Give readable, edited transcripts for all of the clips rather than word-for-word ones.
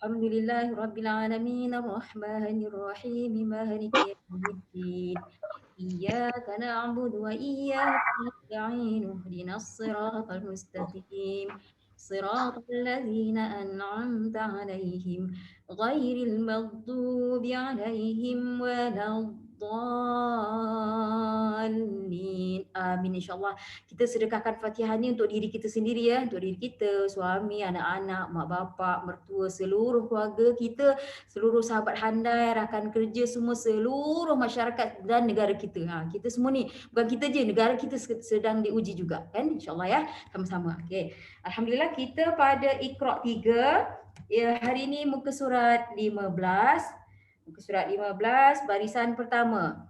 Alhamdulillahi Rabbil Alamin Ar-Rahmanir Rahim Maliki Yawmiddin Iyyaka na'budu wa iyyaka nasta'in ihdinas siratal mustaqim صراط الذين أنعمت عليهم غير المغضوب عليهم ولا الضالين آمين insyaallah. Kita sedekahkan Fatihah ni untuk diri kita sendiri ya, untuk diri kita, suami, anak-anak, mak bapak, mertua, seluruh keluarga kita, seluruh sahabat handai, rakan kerja semua, seluruh masyarakat dan negara kita. Kita semua ni, bukan kita je, negara kita sedang diuji juga kan, insyaallah ya, sama-sama. Okey. Alhamdulillah kita pada Iqra 3 ya, hari ini muka surat 15. Muka surat 15 barisan pertama.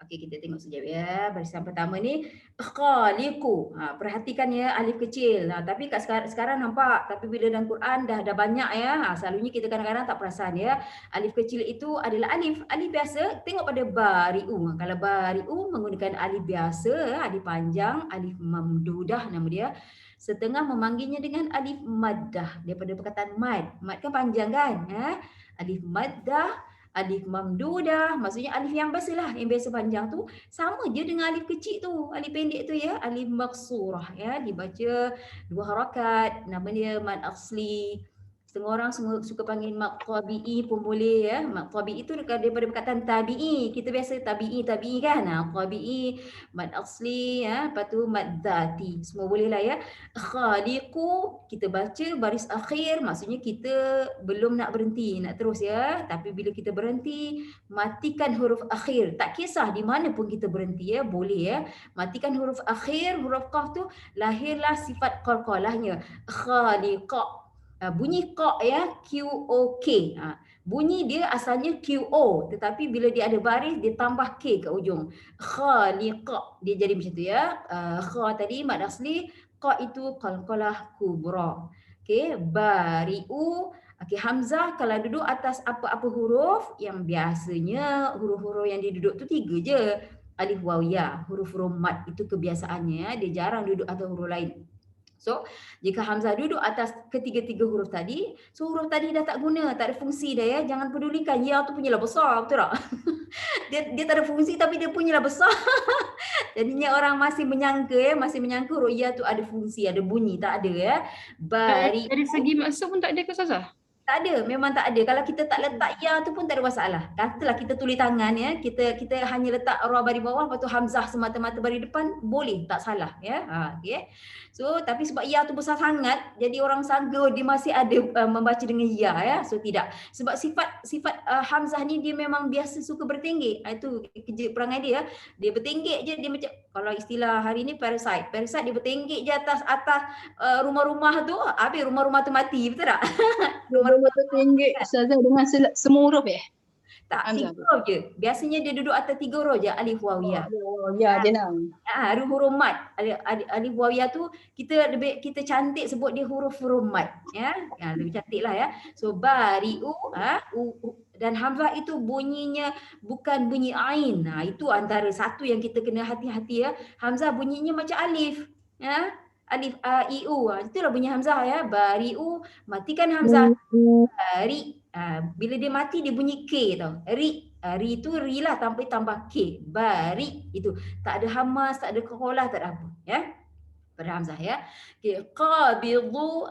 Okey, kita tengok sekejap ya. Barisan pertama ni khaliqu. Perhatikan ya alif kecil. Tapi kat sekarang nampak, tapi bila dalam Quran dah banyak ya. Selalunya kita kadang-kadang tak perasan ya. Alif kecil itu adalah alif biasa. Tengok pada bari'u. Kalau bari'u menggunakan alif biasa, alif panjang, alif mamdudah nama dia. Setengah memanggilnya dengan alif maddah daripada perkataan mad. Mad kan panjang kan? Alif maddah, alif mamdudah, maksudnya alif yang biasalah, yang biasa panjang tu sama je dengan alif kecil tu, alif pendek tu ya, alif maksurah ya, dibaca 2 harakat, nama dia mad asli. Setengah orang suka panggil mad tabi'i pun boleh ya. Mad tabi'i itu daripada perkataan tabi'i. Kita biasa tabi'i kan. Tabi'i, mad asli ya, lepas tu mad dhati. Semua boleh lah ya. Khaliqu kita baca baris akhir, maksudnya kita belum nak berhenti, nak terus ya. Tapi bila kita berhenti, matikan huruf akhir. Tak kisah di mana pun kita berhenti ya, boleh ya. Matikan huruf akhir, huruf qaf tu lahirlah sifat qalqalahnya. Khaliqa. Bunyi qa ya, Q-O-K. Bunyi dia asalnya Q-O, tetapi bila dia ada baris dia tambah K kat ujung. Khaliqa. Dia jadi macam tu ya. Kha tadi mad asli, qa itu qalqalah kubra. Okey, bari'u. Okey, hamzah kalau duduk atas apa-apa huruf yang biasanya huruf-huruf yang dia duduk tu 3 je. Alif waw ya, huruf-huruf mad itu kebiasaannya ya, dia jarang duduk atas huruf lain. So, jika hamzah duduk atas ketiga-tiga huruf tadi, so huruf tadi dah tak guna, tak ada fungsi dah ya. Jangan pedulikan ya tu punyalah besar, betul tak? dia tak ada fungsi tapi dia punyalah besar. Jadinya orang masih menyangka huruf ya tu ada fungsi, ada bunyi, tak ada ya. Dari segi maksud pun tak ada ke Ustazah? Tak ada, memang tak ada. Kalau kita tak letak ya tu pun tak ada masalah. Katalah kita tulis tangan ya, kita hanya letak ra baris bawah, lepas tu hamzah semata-mata baris depan, boleh, tak salah ya. Okay. So tapi sebab ya tu besar sangat, jadi orang sangka dia masih ada membaca dengan ya. So tidak. Sebab sifat hamzah ni dia memang biasa suka bertenggek. Itu kerja perangai dia. Dia bertenggek je, dia macam kalau istilah hari ni parasite. Parasite dia bertenggek je atas rumah-rumah tu, habis rumah-rumah tu mati, betul tak? Rumah tu tinggi Ustazah dengan semua huruf tak, 3 huruf je. Biasanya dia duduk atas 3 huruf je, alif waw ya. Ya, jenang. Huruf mad. Alif waw ya tu kita cantik sebut dia huruf-huruf mad ya. Lebih cantiklah ya. So bari'u dan hamzah itu bunyinya bukan bunyi ain. Itu antara satu yang kita kena hati-hati ya. Hamzah bunyinya macam alif ya. Alif a i u. Itulah bunyi hamzah ya. Bari'u, matikan hamzah. Bari. Bila dia mati dia bunyi K tau. Ri. Ri tu ri lah tanpa tambah K. Bari itu. Tak ada hamas, tak ada qalah, tak ada apa ya. Pada hamzah ya. Okey, qabidu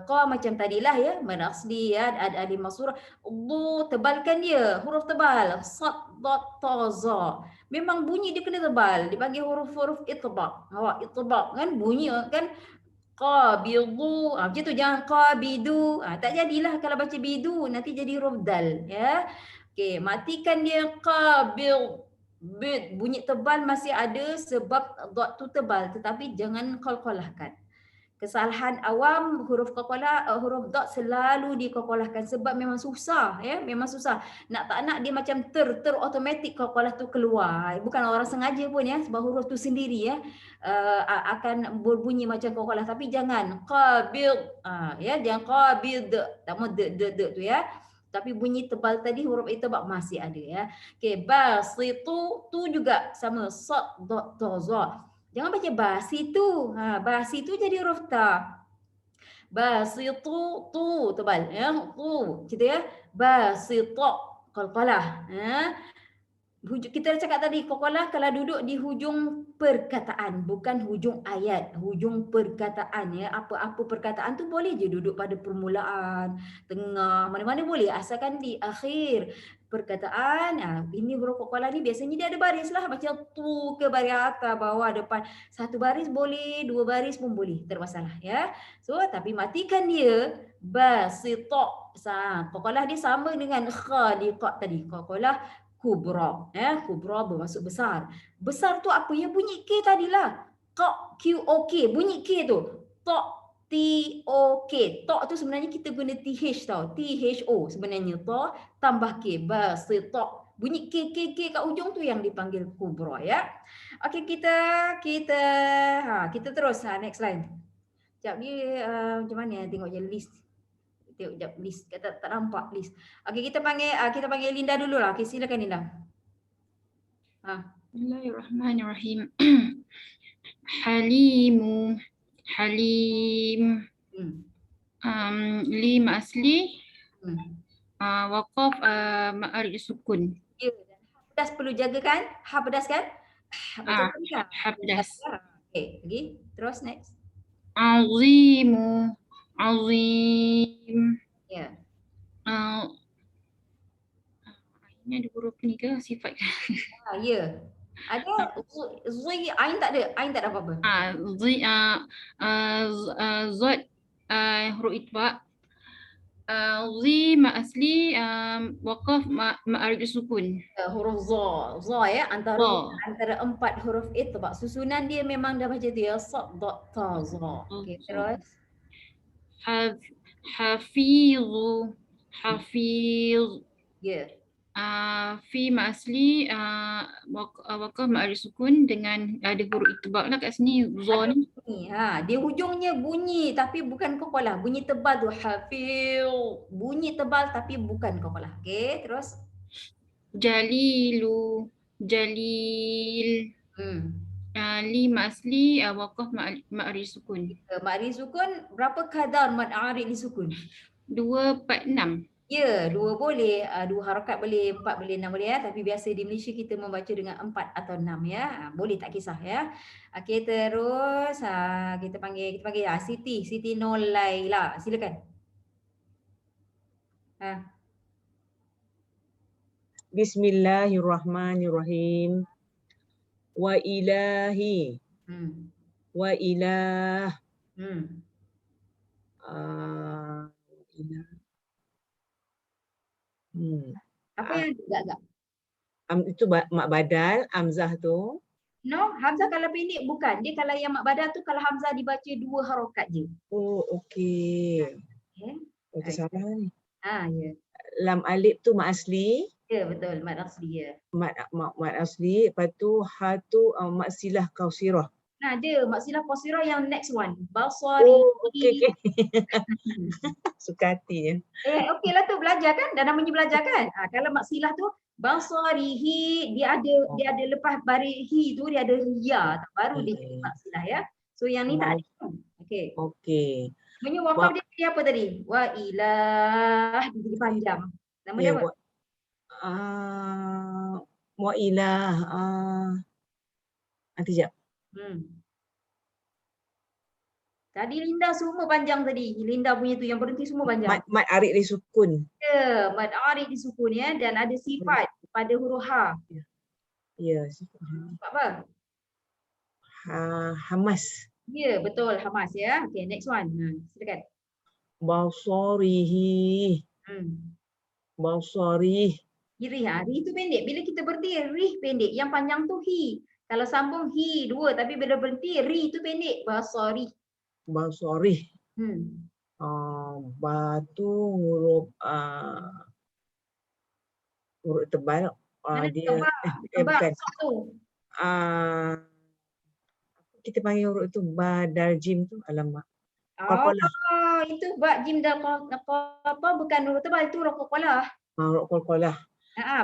qa macam tadilah ya, mad asli ya, ada alif maksura. Du tebalkan dia, huruf tebal. Sad dad ta za. Memang bunyi dia kena tebal. Dipanggil huruf-huruf itbaq. Awak itbaq kan bunyi kan. Qabidu, macam tu, jangan qabidu. Tak jadilah kalau baca bidu, nanti jadi huruf dal ya. Okey, matikan dia qabid. Bunyi tebal masih ada sebab dot tu tebal, tetapi jangan qalqalahkan. Kesalahan awam huruf qalqalah, huruf dot selalu diqalqalahkan sebab memang susah ya, memang susah. Nak tak nak dia macam automatik qalqalah tu keluar. Bukan orang sengaja pun ya, sebab huruf tu sendiri ya akan berbunyi macam qalqalah, tapi jangan qabid ya, jangan qabid, tak mau de tu ya. Tapi bunyi tebal tadi huruf itbaq masih ada ya. Okey, basitu tu juga sama sad ta za. Jangan baca basi tu. Basi tu jadi huruf ta. Basitu, tu tebal ya. Tu kita ya. Basita qalqalah ya. Kita cakap tadi qalqalah kalau duduk di hujung perkataan bukan hujung ayat, hujung perkataan ya. Apa-apa perkataan tu boleh je duduk pada permulaan, tengah, mana-mana boleh asalkan di akhir perkataan. Ini huruf qalqalah ni biasanya dia ada baris lah macam tu ke baris atas, bawah, depan. Satu baris boleh, dua baris pun boleh, tak ada masalah ya. So tapi matikan dia basita. Qalqalah dia sama dengan khaliqah tadi. Qalqalah kubra kubra bermaksud besar. Besar tu apa yang bunyi K tadilah. Q O K bunyi K tu. Tok T O K. Tok tu sebenarnya kita guna TH tau. THO sebenarnya tok tambah K basitok. Bunyi K kat ujung tu yang dipanggil kubra ya. Okey kita terus next line. Sekejap ni macam mana tengok je list. Tengok jap list kata tak nampak list. Okey kita panggil Linda dulu lah. Okey silakan Linda. Bismillahirrahmanirrahim. Halimu, halim. Lim asli. Waqaf ma'arij sukun. Ya, pedas perlu jaga kan? Pedas kan? Pedas. Okey, lagi. Terus next. Azimu, azim. Ya. Ini ada huruf ni ke sifat? Ya. Ada zui, ain tak ada. Ain tak ada apa-apa. Zod huruf itba. Zim asli waqaf ma'arij sukun. Huruf za ya, antara 4 huruf itba. Susunan dia memang dah macam tu ya. Sad dot ta za. Okey, terus. Hafizu, hafiz. Ya. Fi asli waqaf ma'arij sukun dengan ada huruf itba lah kat sini za ni. Dia hujungnya bunyi tapi bukan qalqalah. Bunyi tebal tu hafiz. Bunyi tebal tapi bukan qalqalah. Okey, terus. Jalilu, jalil. Lim asli waqaf ma'arij sukun. Ma'arij sukun berapa kadar mad arid disukun? 2, 4, 6. Ya, 2 boleh, 2 harakat boleh, 4 boleh, 6 boleh ya. Tapi biasa di Malaysia kita membaca dengan 4 atau 6 ya. Boleh tak kisah ya. Okey, terus kita panggil Siti Nolaila. Silakan. Bismillahirrahmanirrahim. Wa ilahi. Wa ilah. Apa yang agak-agak? Itu mak badal, hamzah tu. No, hamzah kalau pendek bukan. Dia kalau yang mak badal tu kalau hamzah dibaca 2 harakat je. Oh, okey. Okey, salah ni. Ya. Lam alif tu mak asli. Ya, betul. Mad asli ya. Mad asli. Lepas tu ha tu mak silah kausirah. Dia mak silah kausirah yang next one. Basari. Oh, okey. Suka hati ya. Okey lah tu belajar kan? Dah namanya belajar kan? Kalau mak silah tu basarihi dia ada lepas baris hi tu dia ada ria baru dia jadi mak silah ya. So yang ni tak ada. Okey. Okey. Bunyi waqaf dia jadi apa tadi? Wa ilah dia jadi panjang. Nama dia apa? Wa ilah. Nanti jap. Tadi Linda semua panjang tadi. Linda punya tu yang berhenti semua panjang. Mad arid disukun. Ya, mad arid disukun ya dan ada sifat pada huruf ha. Ya, sifat apa? Hamas. Ya, betul hamas ya. Okey, next one. Silakan. Basarihi. Basarih. Rih tu pendek. Bila kita berhenti rih pendek. Yang panjang tu hi. Kalau sambung hi 2 tapi bila berhenti ri tu pendek. Basarih. Basarih. Batu huruf tebal. Dia bukan. Kita panggil huruf tu badal jim tu. Alamak. Itu bad jim dan apa bukan huruf tebal, itu huruf qalqalah. Huruf qalqalah.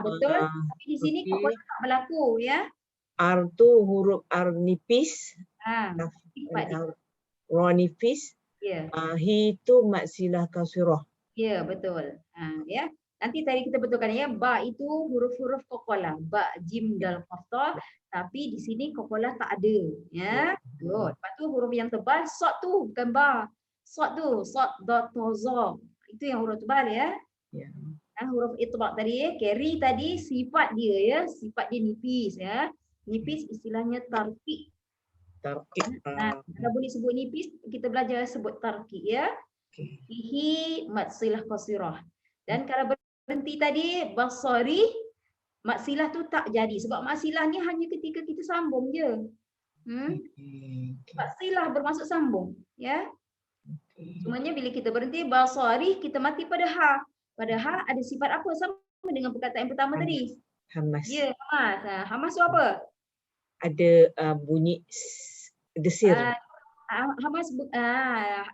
Betul. Tapi di sini qalqalah tak berlaku ya. Ar tu huruf ar nipis. Ra nipis. Ya. Hi tu mat silah qasirah. Ya, betul. Ya. Nanti tadi kita betulkan ya, ba itu huruf-huruf qalqalah, ba, jim, dal, qaf, ta, tapi di sini qalqalah tak ada, ya. Good. Lepas tu huruf yang tebal, sod tu bukan ba. Sod tu, sod, dot, ta, za. Itu yang huruf tebal ya. Ya. Huruf itbaq tadi, carry tadi sifat dia ya, sifat dia nipis ya. Nipis istilahnya tarqiq. Tarqiq. Kalau boleh sebut nipis, kita belajar sebut tarqiq ya. Okey. Fihi mat silah qasirah. Dan kalau berhenti tadi basari, mat silah tu tak jadi sebab mat silah ni hanya ketika kita sambung je. Okey. Mat silah bermaksud sambung, ya. Okey. Cumanya bila kita berhenti basari, kita mati pada ha. Pada ha ada sifat apa sama dengan perkataan yang pertama tadi? Hamas. Ya, hamas. Hamas tu apa? Ada bunyi desir. Hamas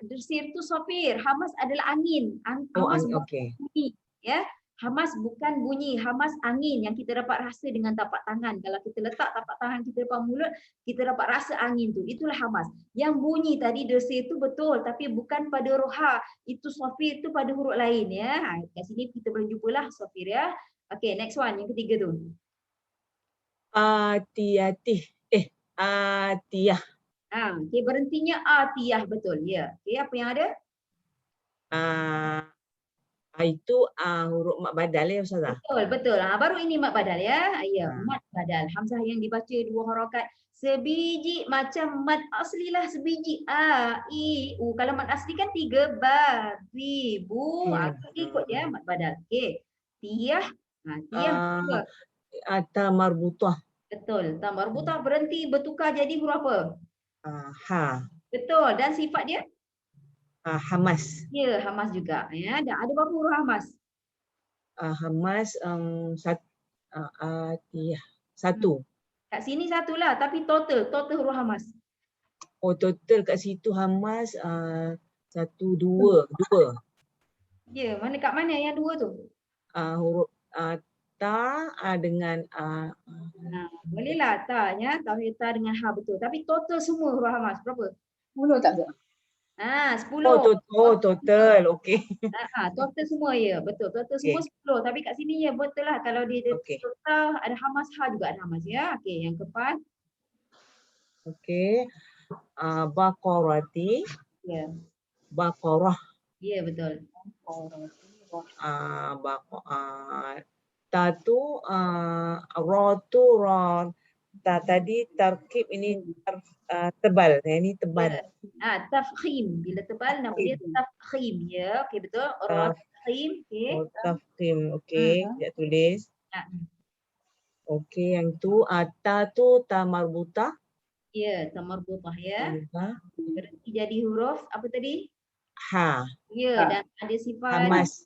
desir tu sofir. Hamas adalah angin. Hamas Okey. bunyi, ya. Hamas bukan bunyi, hamas angin yang kita dapat rasa dengan tapak tangan. Kalau kita letak tapak tangan kita depan mulut, kita dapat rasa angin tu. Itulah hamas. Yang bunyi tadi desir tu betul, tapi bukan pada roha. Itu sofir tu pada huruf lain ya. Kat sini kita boleh jumpalah sofir ya. Okay, next one yang ketiga tu. Atiyatih. Atiyah. Okay, berhentinya atiyah betul ya. Okay, apa yang ada? Itu huruf mat badal ya Ustazah? Betul. Baru ini mat badal ya. Ya, mat badal. Hamzah yang dibaca 2 harakat. Sebiji macam mat asli lah sebiji. A, I, U. Kalau mat asli kan 3. Ba, bi, bu. Ikut ya mat badal. Okey. Tiyah. Tiyah. Ta marbutah. Betul. Ta marbutah berhenti bertukar jadi huruf apa? Ha. Betul. Dan sifat dia? Hamas. Ya, hamas juga. Ya, ada berapa huruf hamas? Hamas satu. Kat sini satulah, tapi total huruf hamas. Total kat situ hamas 1, 2. Ya, kat mana yang 2 tu? Huruf ta dengan bolehlah ta ya, tauhid ta dengan ha betul. Tapi total semua huruf hamas berapa? 10 tak ada. 10. Total. Okey. Total semua ya, betul. Total semua 10. Tapi kat sini ya betul lah kalau dia total ada hamas ha juga ada hamas ya. Okey, yang keempat. Okey. Baqarati. Ya. Baqarah. Ya, betul. Ta tu ra tu ra. Tadi tarkib ini tebal. Ini tebal. Tafkhim. Bila tebal nama dia tafkhim ya. Okey, betul. Tafkhim. Okey. Tafkhim. Okey, dia tulis. Okey, yang tu ta tu ta marbutah. Ya, ta marbutah ya. Berarti jadi huruf apa tadi? Ha. Ya, dan ada sifat hamas.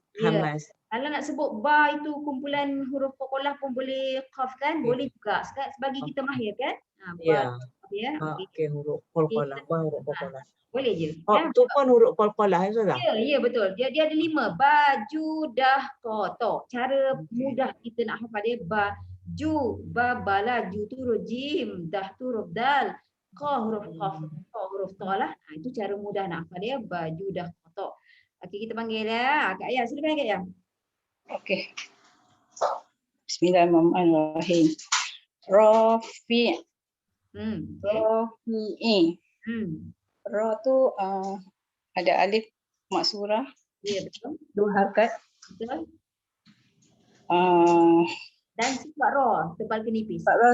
Kalau nak sebut ba itu kumpulan huruf qalqalah pun boleh qaf kan? Boleh juga. Sebagi kita mahir kan? Ya. Ya. Okey, huruf qalqalah. Huruf qalqalah. Boleh je. Tu pun huruf qalqalah ya Ustazah? Ya, betul. Dia ada 5. Baju, dah, to. Cara mudah kita nak hafal dia baju, bala, ju tu huruf jim, dah tu huruf dal, qa huruf qaf, ta huruf ta lah. Itu cara mudah nak hafal dia baju, dah, to. Okey, kita panggil ya. Kak Ayah, silakan Kak Ayah. Okey. Bismillahirrahmanirrahim. Rafi'. Rafi'i. Ra tu ada alif maksurah. Ya, betul. 2 harakat. Betul. Dan sifat ra tebal ke nipis? Sifat ra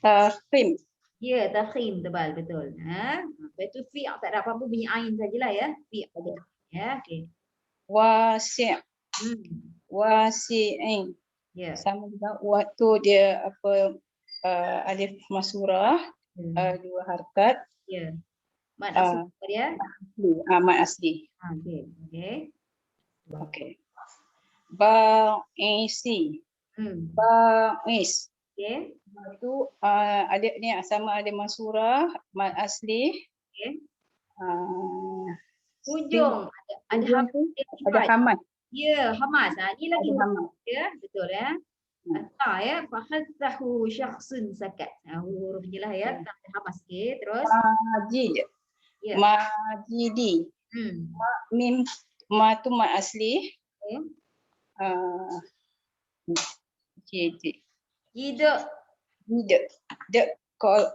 tafkhim. Ya, tafkhim tebal betul. Lepas tu fi' tak ada apa-apa bunyi ain sajalah ya. Fi' saja. Ya, okey. Wasi'. Wasi'in. Ya. Sama juga waktu dia alif maksurah 2 harakat. Ya. Mat asli dia? Mat asli. Okey. Ba'isi. Ba'is. Okey. Itu ada ni sama ada maksurah, mat asli. Okey. Hujung ada hamas. Ya, hamas. Ni lagi hamas. Ya, betul ya. Ta ya, fahattahu syakhsun sakat. Huruf je lah ya, tak hamas. Okey, terus Majid. Ya. Majidi. Mim ma tu mat asli. Okay. Jadi Tidak. de call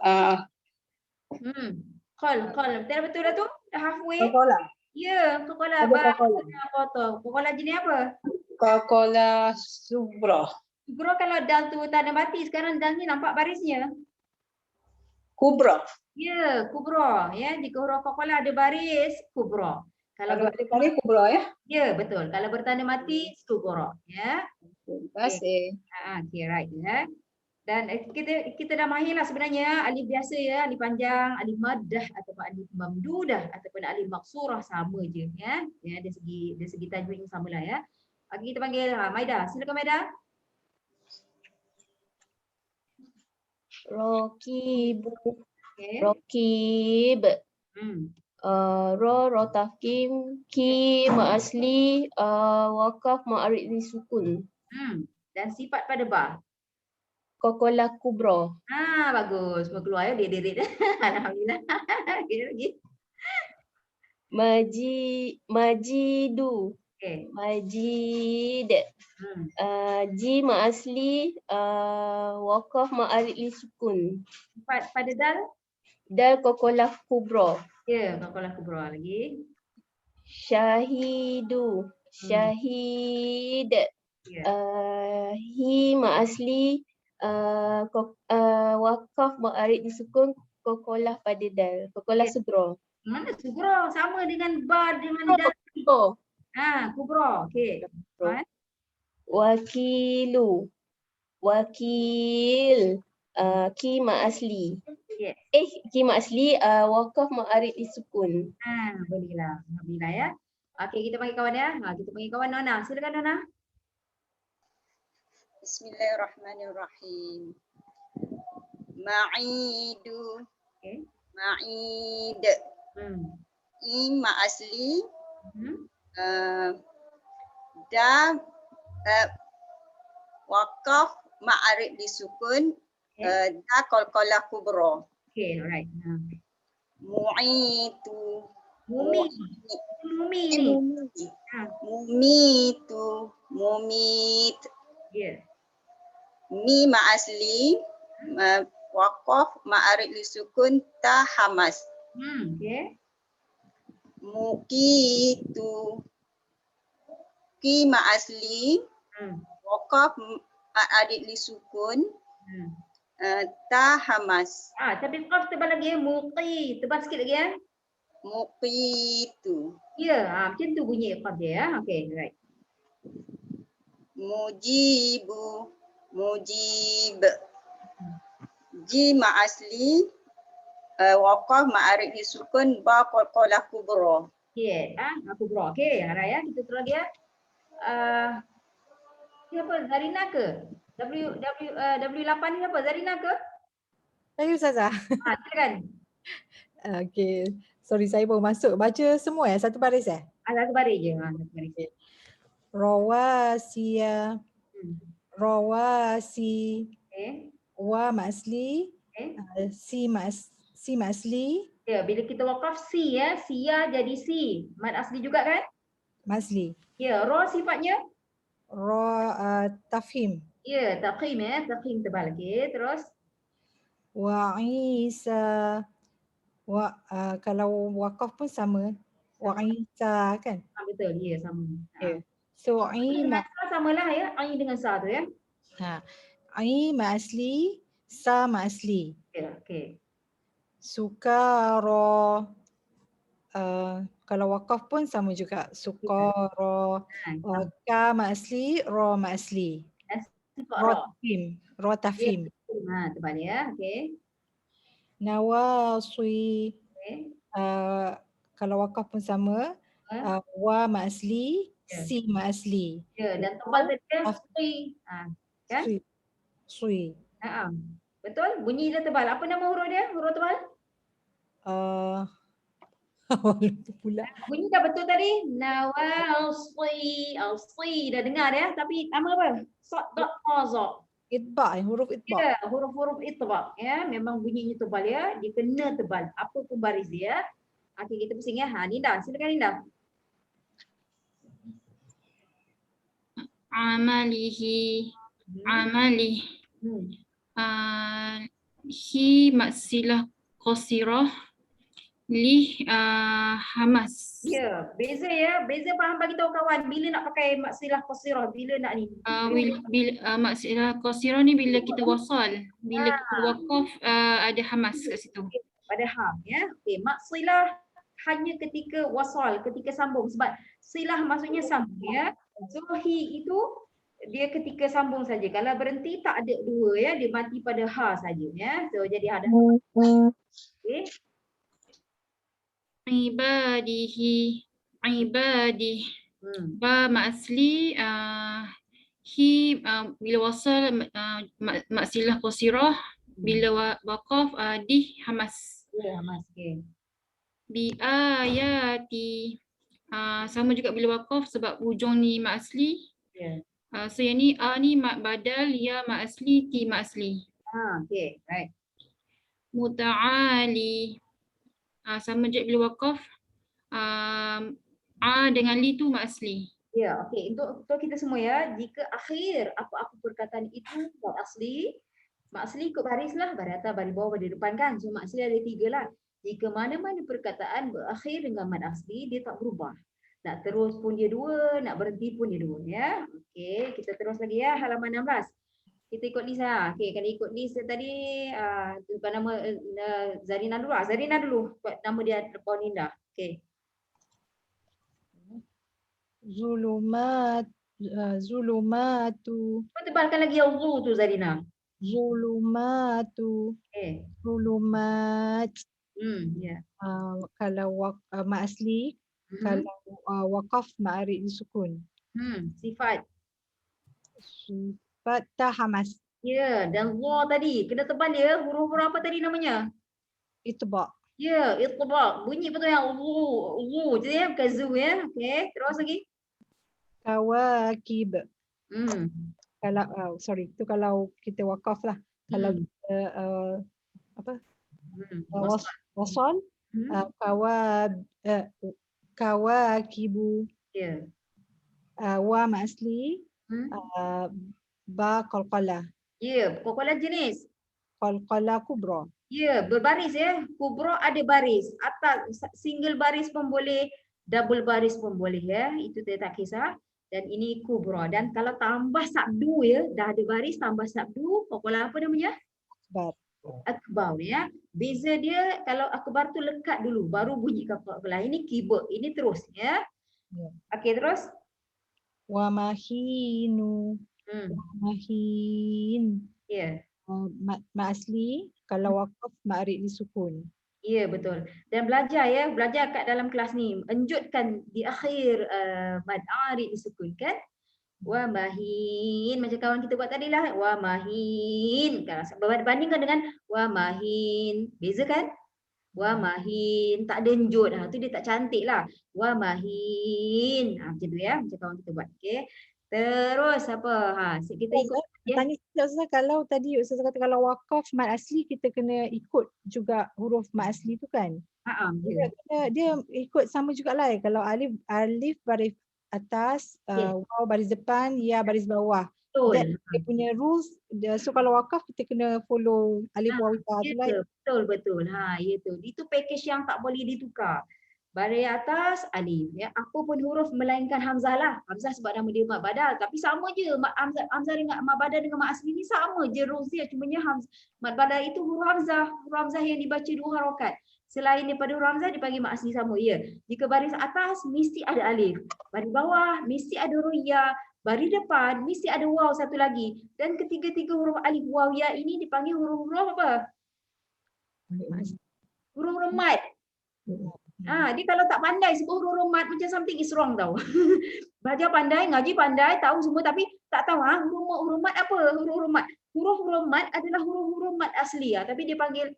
Qal. Betul dah tu? Dah halfway? Coca-Cola. Ya, Coca-Cola. Ada Coca-Cola. Coca-Cola jenis apa? Coca-Cola Subra. Bro, kalau dal tu tanda mati, sekarang dal ni nampak barisnya. Kubra. Ya, kubra. Ya, jika huruf Coca-Cola ada baris, kubra. Kalau ada kali Kubra ya. Ya, betul. Kalau bertanda mati, kubra. Ya. Terima kasih. Okay, right. Ya. Dan kita dah mahir lah sebenarnya alif biasa ya, alif panjang, alif maddah ataupun alif mamdudah ataupun alif maksurah sama je ya. Ya, dari segi tajwid samalah ya. Okey, kita panggil Maida. Silakan Maida. Rokibu, Okey. Rokib, ro tafkim, ki ma asli, wakaf ma'arid li sukun. Dan sifat pada ba. Kokola kubro. Bagus. Semua keluar ya, dia. Alhamdulillah. Okey, lagi. Majidu, Okey. majid, ji ma asli, wakaf ma'arid li sukun. Sifat pada dal. Dal kokola kubro. Ya, Coca-Cola kubra lagi. Syahidu, syahid, Ya. hi ma asli, wakaf ma'arid disukun, kokolah pada dal, kokolah sugro. Mana kubra? Sama dengan ba dengan dal. Oh, Kubra. Okey. wakilu, wakil, ki ma asli. Yes. Ki ma asli, wakaf ma'arid disukun. Bolehlah. Alhamdulillah ya. Okey, kita panggil kawan ya. Kita panggil kawan Nona. Silakan Nona. Bismillahirrahmanirrahim. Ma'idu. Okey. Ma'id. Ma asli. Da wakaf ma'arid disukun. Da qalqalah kubra. Okey, alright. Mu'itu. Mumi ni. Mumitu. Mumit. Ya. Mi ma asli. Waqaf ma'arid lisukun ta hamas. Okey. Muqitu. Ki ma asli. Waqaf ma'arid lisukun ta hamas. Tapi qaf tebal lagi ya. Muqi. Tebal sikit lagi ya. Muqitu. Ya, macam tu bunyi qaf dia ya. Okey, right. Mujibu. Mujib. Ji ma asli. Waqaf ma'arid disukun ba qalqalah kubra. Okey, kubra. Okey, alright ya. Kita terus dia. Siapa? Zarina ke? W8 ni siapa? Zarina ke? Saya Ustazah. Silakan. Okey. Sorry saya baru masuk. Baca semua ya? Satu baris ya? Satu baris je. Satu baris. Rawasiya. Rawasi. Okey. Wa masli. Si masli. Ya, bila kita wakaf si ya. Sia jadi si. Mad asli juga kan? Masli. Ya, ra sifatnya? Ra tafhim. Ya, taqim ya. Taqim tebal. Okey, terus? Wa Isa. Kalau wakaf pun sama. Wa Isa kan? Betul, ya sama. Okay. So Ain dengan sa samalah ya. Ain dengan sa tu ya. Ain ma asli, sa ma asli. Ya, okey. Sukara. Kalau wakaf pun sama juga. Sukara. Ka ma asli, ra ma asli. Ra tafhim. Ra tafhim. Tebal ya. Okey. Nawasi. Okey. Kalau wakaf pun sama. Wa ma asli, si ma asli. Ya, dan tebal tadi ya. Sui. Kan? Sui. Betul? Bunyi dia tebal. Apa nama huruf dia? Huruf tebal? Lupa pula. Bunyi dah betul tadi. Nawasi. Al-si. Dah dengar ya. Tapi nama apa? Sod dot qaza. Itba, huruf itba. Ya, huruf-huruf itba. Ya, memang bunyinya tebal ya. Dia kena tebal. Apa pun baris dia. Okey, kita pusing ya. Ninda, silakan Ninda. Amalihi. Amali. Hi maksilah qasirah li hamas. Ya, beza ya. Beza faham bagi tahu kawan bila nak pakai maksilah qasirah, bila nak ni. Maksilah qasirah ni bila kita wasal, bila kita waqaf ada hamas kat situ. Pada ham ya. Okey, maksilah hanya ketika wasal, ketika sambung sebab silah maksudnya sambung ya. So hi itu dia ketika sambung saja. Kalau berhenti tak ada dua ya, dia mati pada ha saja ya. So jadi ada. Okey. Ibadihi, ibadih. Ba asli hi bila wasal maksilah qasirah, bila waqaf di hamas. Ya, hamas. Okey. Bi ayati. Sama juga bila waqaf sebab hujung ni mak asli. Ya. So yang ni a ni mak badal, ya mak asli, ti mak asli. Okey, right. Muta'ali. Sama je bila waqaf. A dengan li tu mak asli. Ya, okey. Untuk kita semua ya, jika akhir apa-apa perkataan itu mak asli ikut baris lah, baris atas, baris bawah, baris depan kan. So mak asli ada 3 lah. Jika mana-mana perkataan berakhir dengan mad asli, dia tak berubah. Nak terus pun dia 2, nak berhenti pun dia 2 ya. Okey, kita terus lagi ya halaman 16. Kita ikut list lah. Okey, kalau ikut list tadi bukan nama Zarina dulu. Zarina dulu. Buat nama dia depan Ninda. Okey. Zulumatu. Tebalkan lagi yang zu tu Zarina. Zulumatu. Okey. Zulumat. Ya. Kalau mak asli, kalau waqaf ma'arid disukun. Sifat. Sifat hamas. Ya, dan wa tadi kena tebal ya. Huruf-huruf apa tadi namanya? Itba'. Ya, itba'. Bunyi betul yang zu je ya, bukan zu ya. Okey, terus lagi. Kawakib. Kalau itu kalau kita waqaf lah. Kalau kita wasal kawakibu. Ya. Wa mak asli ba qalqalah. Ya, qalqalah jenis. Qalqalah kubra. Ya, berbaris ya. Kubra ada baris. Atas single baris pun boleh, double baris pun boleh ya. Itu tak kisah. Dan ini kubra. Dan kalau tambah sabdu ya, dah ada baris tambah sabdu, qalqalah apa namanya? Akbar. Akbar ya. Beza dia kalau akbar tu lekat dulu baru bunyi qalqalah. Ini kibar, ini terus ya. Okey, terus. Wa mahinu. Mahin. Ya. Mak asli kalau waqaf ma'arid disukun. Ya, betul. Dan belajar ya, belajar kat dalam kelas ni, enjutkan di akhir mad arid disukun kan? Wa mahin, macam kawan kita buat tadi lah. Wa mahin. Kalau bandingkan dengan wa mahin, beza kan? Wa mahin, tak ada enjut. Tu dia tak cantik lah. Wa mahin. Macam tu ya, macam kawan kita buat. Okey. Terus apa? Kita ikut. Tanya Ustazah, kalau tadi Ustazah kata kalau waqaf mad asli kita kena ikut juga huruf mad asli tu kan? Dia ikut sama jugalah. Kalau alif baris atas, waw baris depan, ya baris bawah. Betul. Dia punya rules. So kalau waqaf kita kena follow alif waw ta tu lah. Betul. Itu package yang tak boleh ditukar. Baris atas alif ya, apa pun huruf melainkan hamzah lah. Hamzah sebab nama dia mad badal, tapi sama je hamzah dengan mad badal dengan mad asli ni sama je rules dia, cumanya mad badal itu huruf hamzah yang dibaca 2 harakat. Selain daripada huruf hamzah dipanggil mad asli sama ya. Jika baris atas mesti ada alif, baris bawah mesti ada huruf ya, baris depan mesti ada waw satu lagi, dan ketiga-tiga huruf alif waw ya ini dipanggil huruf-huruf apa? Huruf-huruf mad. Dia kalau tak pandai sebut huruf mat macam something is wrong tau. Belajar pandai, ngaji pandai, tahu semua tapi tak tahu huruf mat apa? Huruf mat. Huruf-huruf mat adalah huruf-huruf mat asli tapi dia panggil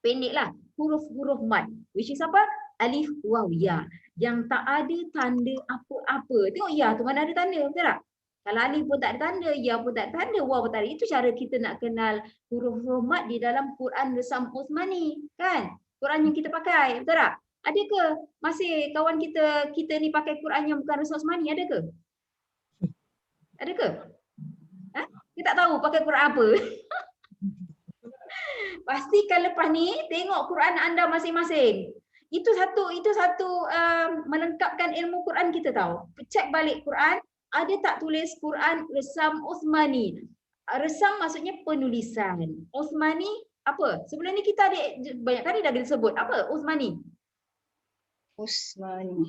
pendek lah. Huruf-huruf mat. Which is apa? Alif, waw, ya. Yang tak ada tanda apa-apa. Tengok ya tu mana ada tanda, betul tak? Kalau alif pun tak ada tanda, ya pun tak ada tanda, waw pun tak ada. Itu cara kita nak kenal huruf-huruf mat di dalam Quran Resam Uthmani kan? Quran yang kita pakai, betul tak? Ada ke masih kawan kita ni pakai Quran yang bukan Rasul Osmani, ada ke? Ada ke? Ha? Kita tak tahu pakai Quran apa. Pastikan lepas ni tengok Quran anda masing-masing. Itu satu melengkapkan ilmu Quran kita tahu. Cek balik Quran, ada tak tulis Quran Resam Osmani. Resam maksudnya penulisan. Osmani apa? Sebelum ni kita ada banyak kali dah disebut. Apa Osmani? Usmani.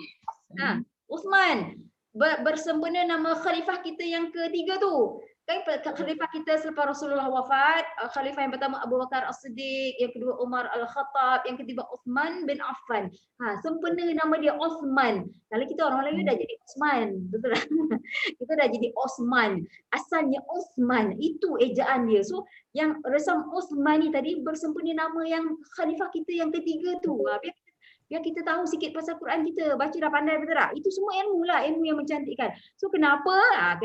Uthman. Bersempena nama khalifah kita yang ketiga tu. Kan khalifah kita selepas Rasulullah wafat, khalifah yang pertama Abu Bakar As-Siddiq, yang kedua Umar Al-Khattab, yang ketiga Uthman bin Affan. Sempena nama dia Osman. Kalau kita orang Melayu dah jadi Osman, betul tak? Kita dah jadi Osman. Asalnya Osman, itu ejaan dia. So yang Resam Osmani tadi bersempena nama yang khalifah kita yang ketiga tu. Biar kita tahu sikit pasal Quran kita, baca dah pandai, betul tak? Itu semua ilmu lah, ilmu yang mencantikkan. So kenapa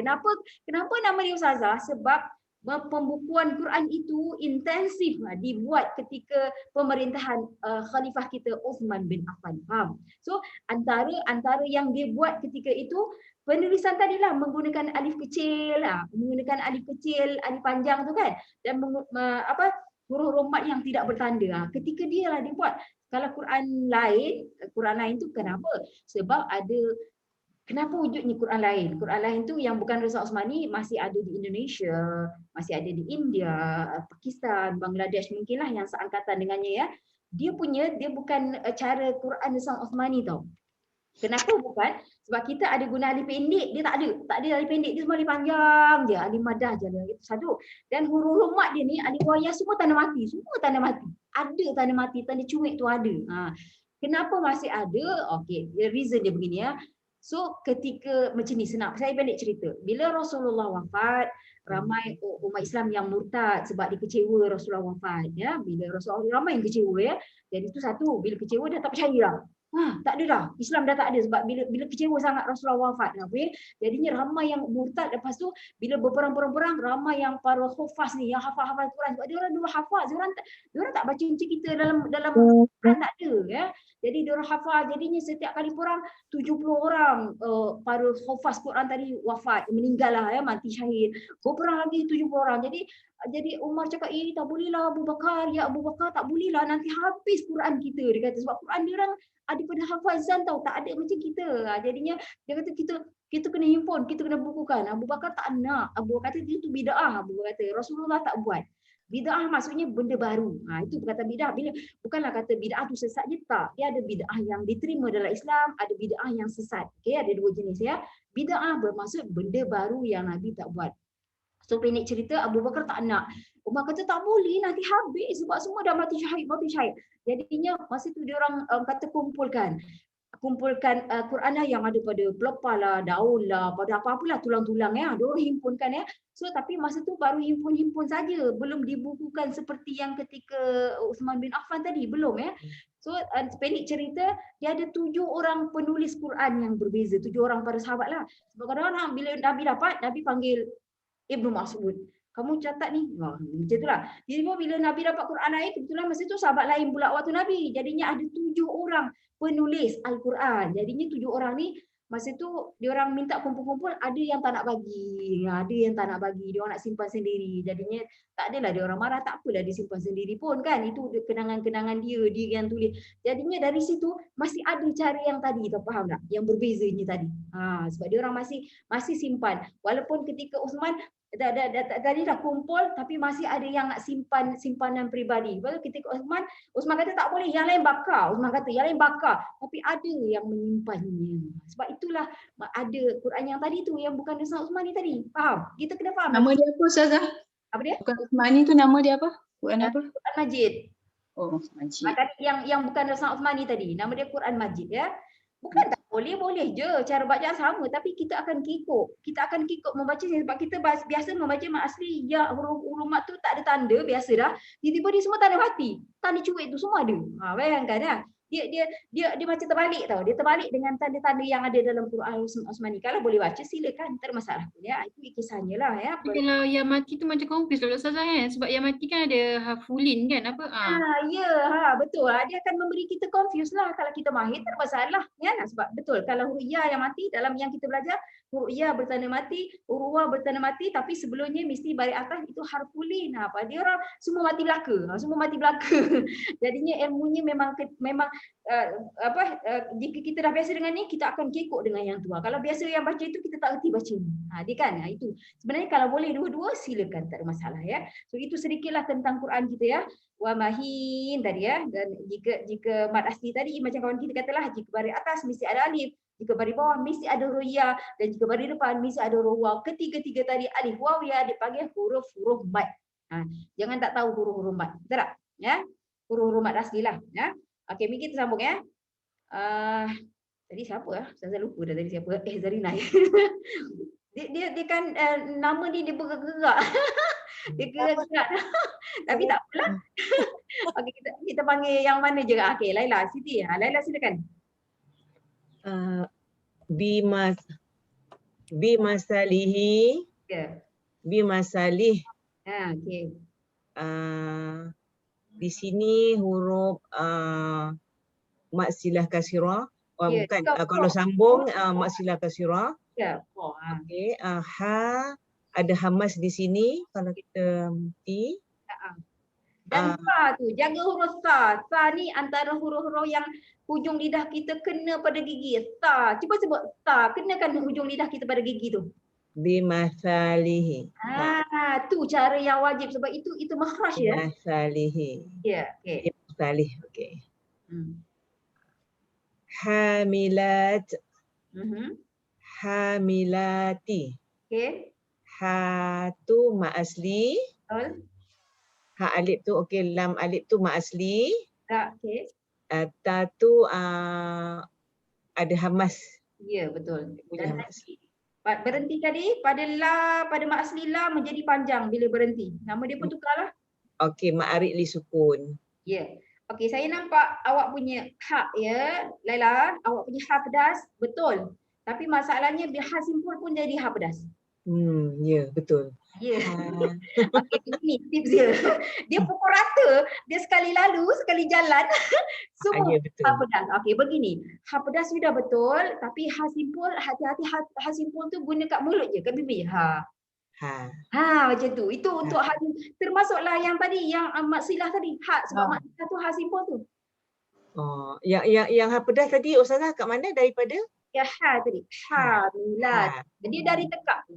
nama dia Ustazah? Sebab pembukuan Quran itu intensif dibuat ketika pemerintahan khalifah kita Uthman bin Affan. Faham? So antara yang dia buat ketika itu penulisan tadilah menggunakan alif kecil, alif panjang tu kan, dan huruf romat yang tidak bertanda. Ketika dia lah dia buat. Kalau Quran lain tu kenapa? Sebab kenapa wujudnya Quran lain? Quran lain tu yang bukan Rasul Osmani masih ada di Indonesia, masih ada di India, Pakistan, Bangladesh mungkinlah yang seangkatan dengannya ya. Dia bukan cara Quran Rasul Osmani tau. Kenapa bukan? Sebab kita ada guna alif pendek, dia tak ada alif pendek, dia semua alif panjang je, alif madah je, itu satu. Dan huruf romat dia ni alif wayah semua tanda mati, Ada tanda mati, tanda cuik tu ada. Kenapa masih ada? Okey, reason dia begini ya. So ketika macam ni senang, saya balik cerita. Bila Rasulullah wafat, ramai umat Islam yang murtad sebab dia kecewa Rasulullah wafat ya. Bila Rasulullah ramai yang kecewa ya. Jadi itu satu, bila kecewa dia tak percaya dah. Tak ada dah. Islam dah tak ada sebab bila kecewa sangat Rasulullah wafat. Jadinya ramai yang murtad. Lepas tu bila berperang-perang ramai yang para khufaz ni yang hafal-hafal Quran. Sebab dia orang dulu hafaz. Dia orang tak baca macam kita dalam Quran, tak ada ya. Jadi dia orang hafal. Jadinya setiap kali perang 70 orang para khufaz Quran tadi wafat, meninggal lah ya, mati syahid. Berperang lagi 70 orang. Jadi Umar cakap, tak bolehlah Abu Bakar, ya Abu Bakar, tak bolehlah, nanti habis Quran kita. Dia kata sebab Quran dia orang ada pada hafazan tau, tak ada macam kita. Jadinya dia kata kita kena himpun, kita kena bukukan. Abu Bakar tak nak. Abu Bakar kata itu bid'ah. Abu Bakar kata Rasulullah tak buat. Bid'ah maksudnya benda baru. Itu kata bid'ah. Bukanlah kata bid'ah tu sesat je, tak. Dia ada bid'ah yang diterima dalam Islam, ada bid'ah yang sesat. Okay, ada dua jenis ya. Bid'ah bermaksud benda baru yang Nabi tak buat. So pendek cerita, Abu Bakar tak nak. Umar kata tak boleh, nanti habis sebab semua dah mati syahid. Jadinya masa tu dia orang kata kumpulkan Quran lah yang ada pada pelepah lah, daun lah, pada apa-apalah, tulang-tulang ya. Dia orang himpunkan ya. So tapi masa tu baru himpun saja, belum dibukukan seperti yang ketika Uthman bin Affan tadi, belum ya. So pendek cerita, dia ada 7 orang penulis Quran yang berbeza, 7 orang para sahabat lah. Sebab kadang-kadang bila Nabi dapat, Nabi panggil Ibnu Mas'ud. Kamu catat ni. Macam itulah. Jadi bila Nabi dapat Quran lain, kebetulan masa tu sahabat lain pula waktu Nabi. Jadinya ada 7 orang penulis Al-Quran. Jadinya 7 orang ni, masa tu dia orang minta kumpul-kumpul, ada yang tak nak bagi. Ada yang tak nak bagi. Dia orang nak simpan sendiri. Jadinya tak adalah dia orang marah. Tak apalah dia simpan sendiri pun kan. Itu kenangan-kenangan dia yang tulis. Jadinya dari situ masih ada cara yang tadi. Tak faham tak? Yang berbezanya tadi. Sebab dia orang masih simpan. Walaupun ketika Uthman tadi dah kumpul tapi masih ada yang nak simpanan peribadi. Lepas tu ketika Uthman kata tak boleh, yang lain bakar. Uthman kata yang lain bakar, tapi ada yang menyimpannya. Sebab itulah ada Quran yang tadi tu yang bukan Rasul Uthmani tadi. Faham? Kita kena faham. Nama dia apa Ustazah? Apa dia? Bukan Uthmani tu nama dia apa? Quran apa? Quran Majid. Oh, Majid. Yang bukan Rasul Uthmani tadi, nama dia Quran Majid ya. Bukan tak boleh je cara bacaan sama, tapi kita akan kikuk membaca sebab kita biasa membaca mat asli ya, huruf mat tu tak ada tanda biasa dah, tiba-tiba dia semua tanda mati, tanda cuik tu semua ada. Bayangkan ya. Dia macam terbalik tau. Dia terbalik dengan tanda-tanda yang ada dalam Quran Osmani. Kalau boleh baca silakan, tak ada masalah pun ya. Itu kisahnya lah ya. Kalau yang mati tu macam confused lah Ustazah kan. Sebab yang mati kan ada hafulin kan apa? Betul. Dia akan memberi kita confuse lah. Kalau kita mahir tak ada masalah ya. Sebab betul kalau huruf ya yang mati dalam yang kita belajar, huruf ya bertanda mati, huruf wa bertanda mati, tapi sebelumnya mesti baris atas itu harfulin. Apa dia orang semua mati belaka. Semua mati belaka. Jadinya ilmunya memang jika kita dah biasa dengan ni, kita akan kekok dengan yang tua. Kalau biasa yang baca itu, kita tak erti baca ni. Dia kan, itu. Sebenarnya kalau boleh dua-dua, silakan, tak ada masalah ya. So itu sedikitlah tentang Quran kita ya. Wa mahin tadi ya. Dan jika mad asli tadi, macam kawan kita katalah, jika baris atas mesti ada alif, jika baris bawah mesti ada huruf ya, dan jika baris depan mesti ada huruf waw. Ketiga-tiga tadi alif waw ya dipanggil huruf-huruf mad. Jangan tak tahu huruf-huruf mad. Betul tak? Ya. Huruf-huruf mad asli lah ya. Okey, mari kita sambung ya. Tadi siapa ya? Saya lupa dah tadi siapa. Zarina. dia kan nama dia bergerak. Dia gerak. Tapi tak apalah. Okey, kita panggil yang mana je. Okey, Laila, Siti. Laila silakan. Bimasalihi. Ya. Bimasalih. Okey. Di sini huruf mat silah kasirah. Bukan, kalau sambung mat silah kasirah. Ya. Okey, ha ada hamas di sini kalau kita mati. Dan sa tu, jaga huruf sa. Sa ni antara huruf-huruf yang hujung lidah kita kena pada gigi. Sa, cuba sebut sa, kenakan hujung lidah kita pada gigi tu. Bimasalihi. Tu cara yang wajib sebab itu makhraj ya. Bimasalihi. Ya, okey. Bimasalih, okey. Hamilat. Hamilati. Okey. Ha tu mat asli. Betul. Ha alif tu okey, lam alif tu mat asli. Tak, okey. Ta tu ada hamas. Ya, betul. Punya Dan hamas. berhenti tadi pada mat asli la menjadi panjang bila berhenti. Nama dia pun tukarlah. Okey, ma'arid li sukun. Ya. Okey, saya nampak awak punya ha ya, Laila, awak punya ha pedas, betul. Tapi masalahnya bila ha simpul pun jadi ha pedas. Ya, betul. Ya. Okey, ini tips dia. Dia pukul rata, dia sekali lalu, sekali jalan, semua Ya, betul. ha pedas. Okey, begini. Ha pedas sudah betul, tapi ha simpul, hati-hati ha simpul tu guna kat mulut je, kat bibir. Macam tu. Itu untuk ha, termasuklah yang tadi, yang mat silah tadi. Ha, sebab mat silah tu ha simpul tu. Yang ha pedas tadi Ustazah kat mana daripada? Ya, ha tadi. Ha, milat. Dia dari tekak.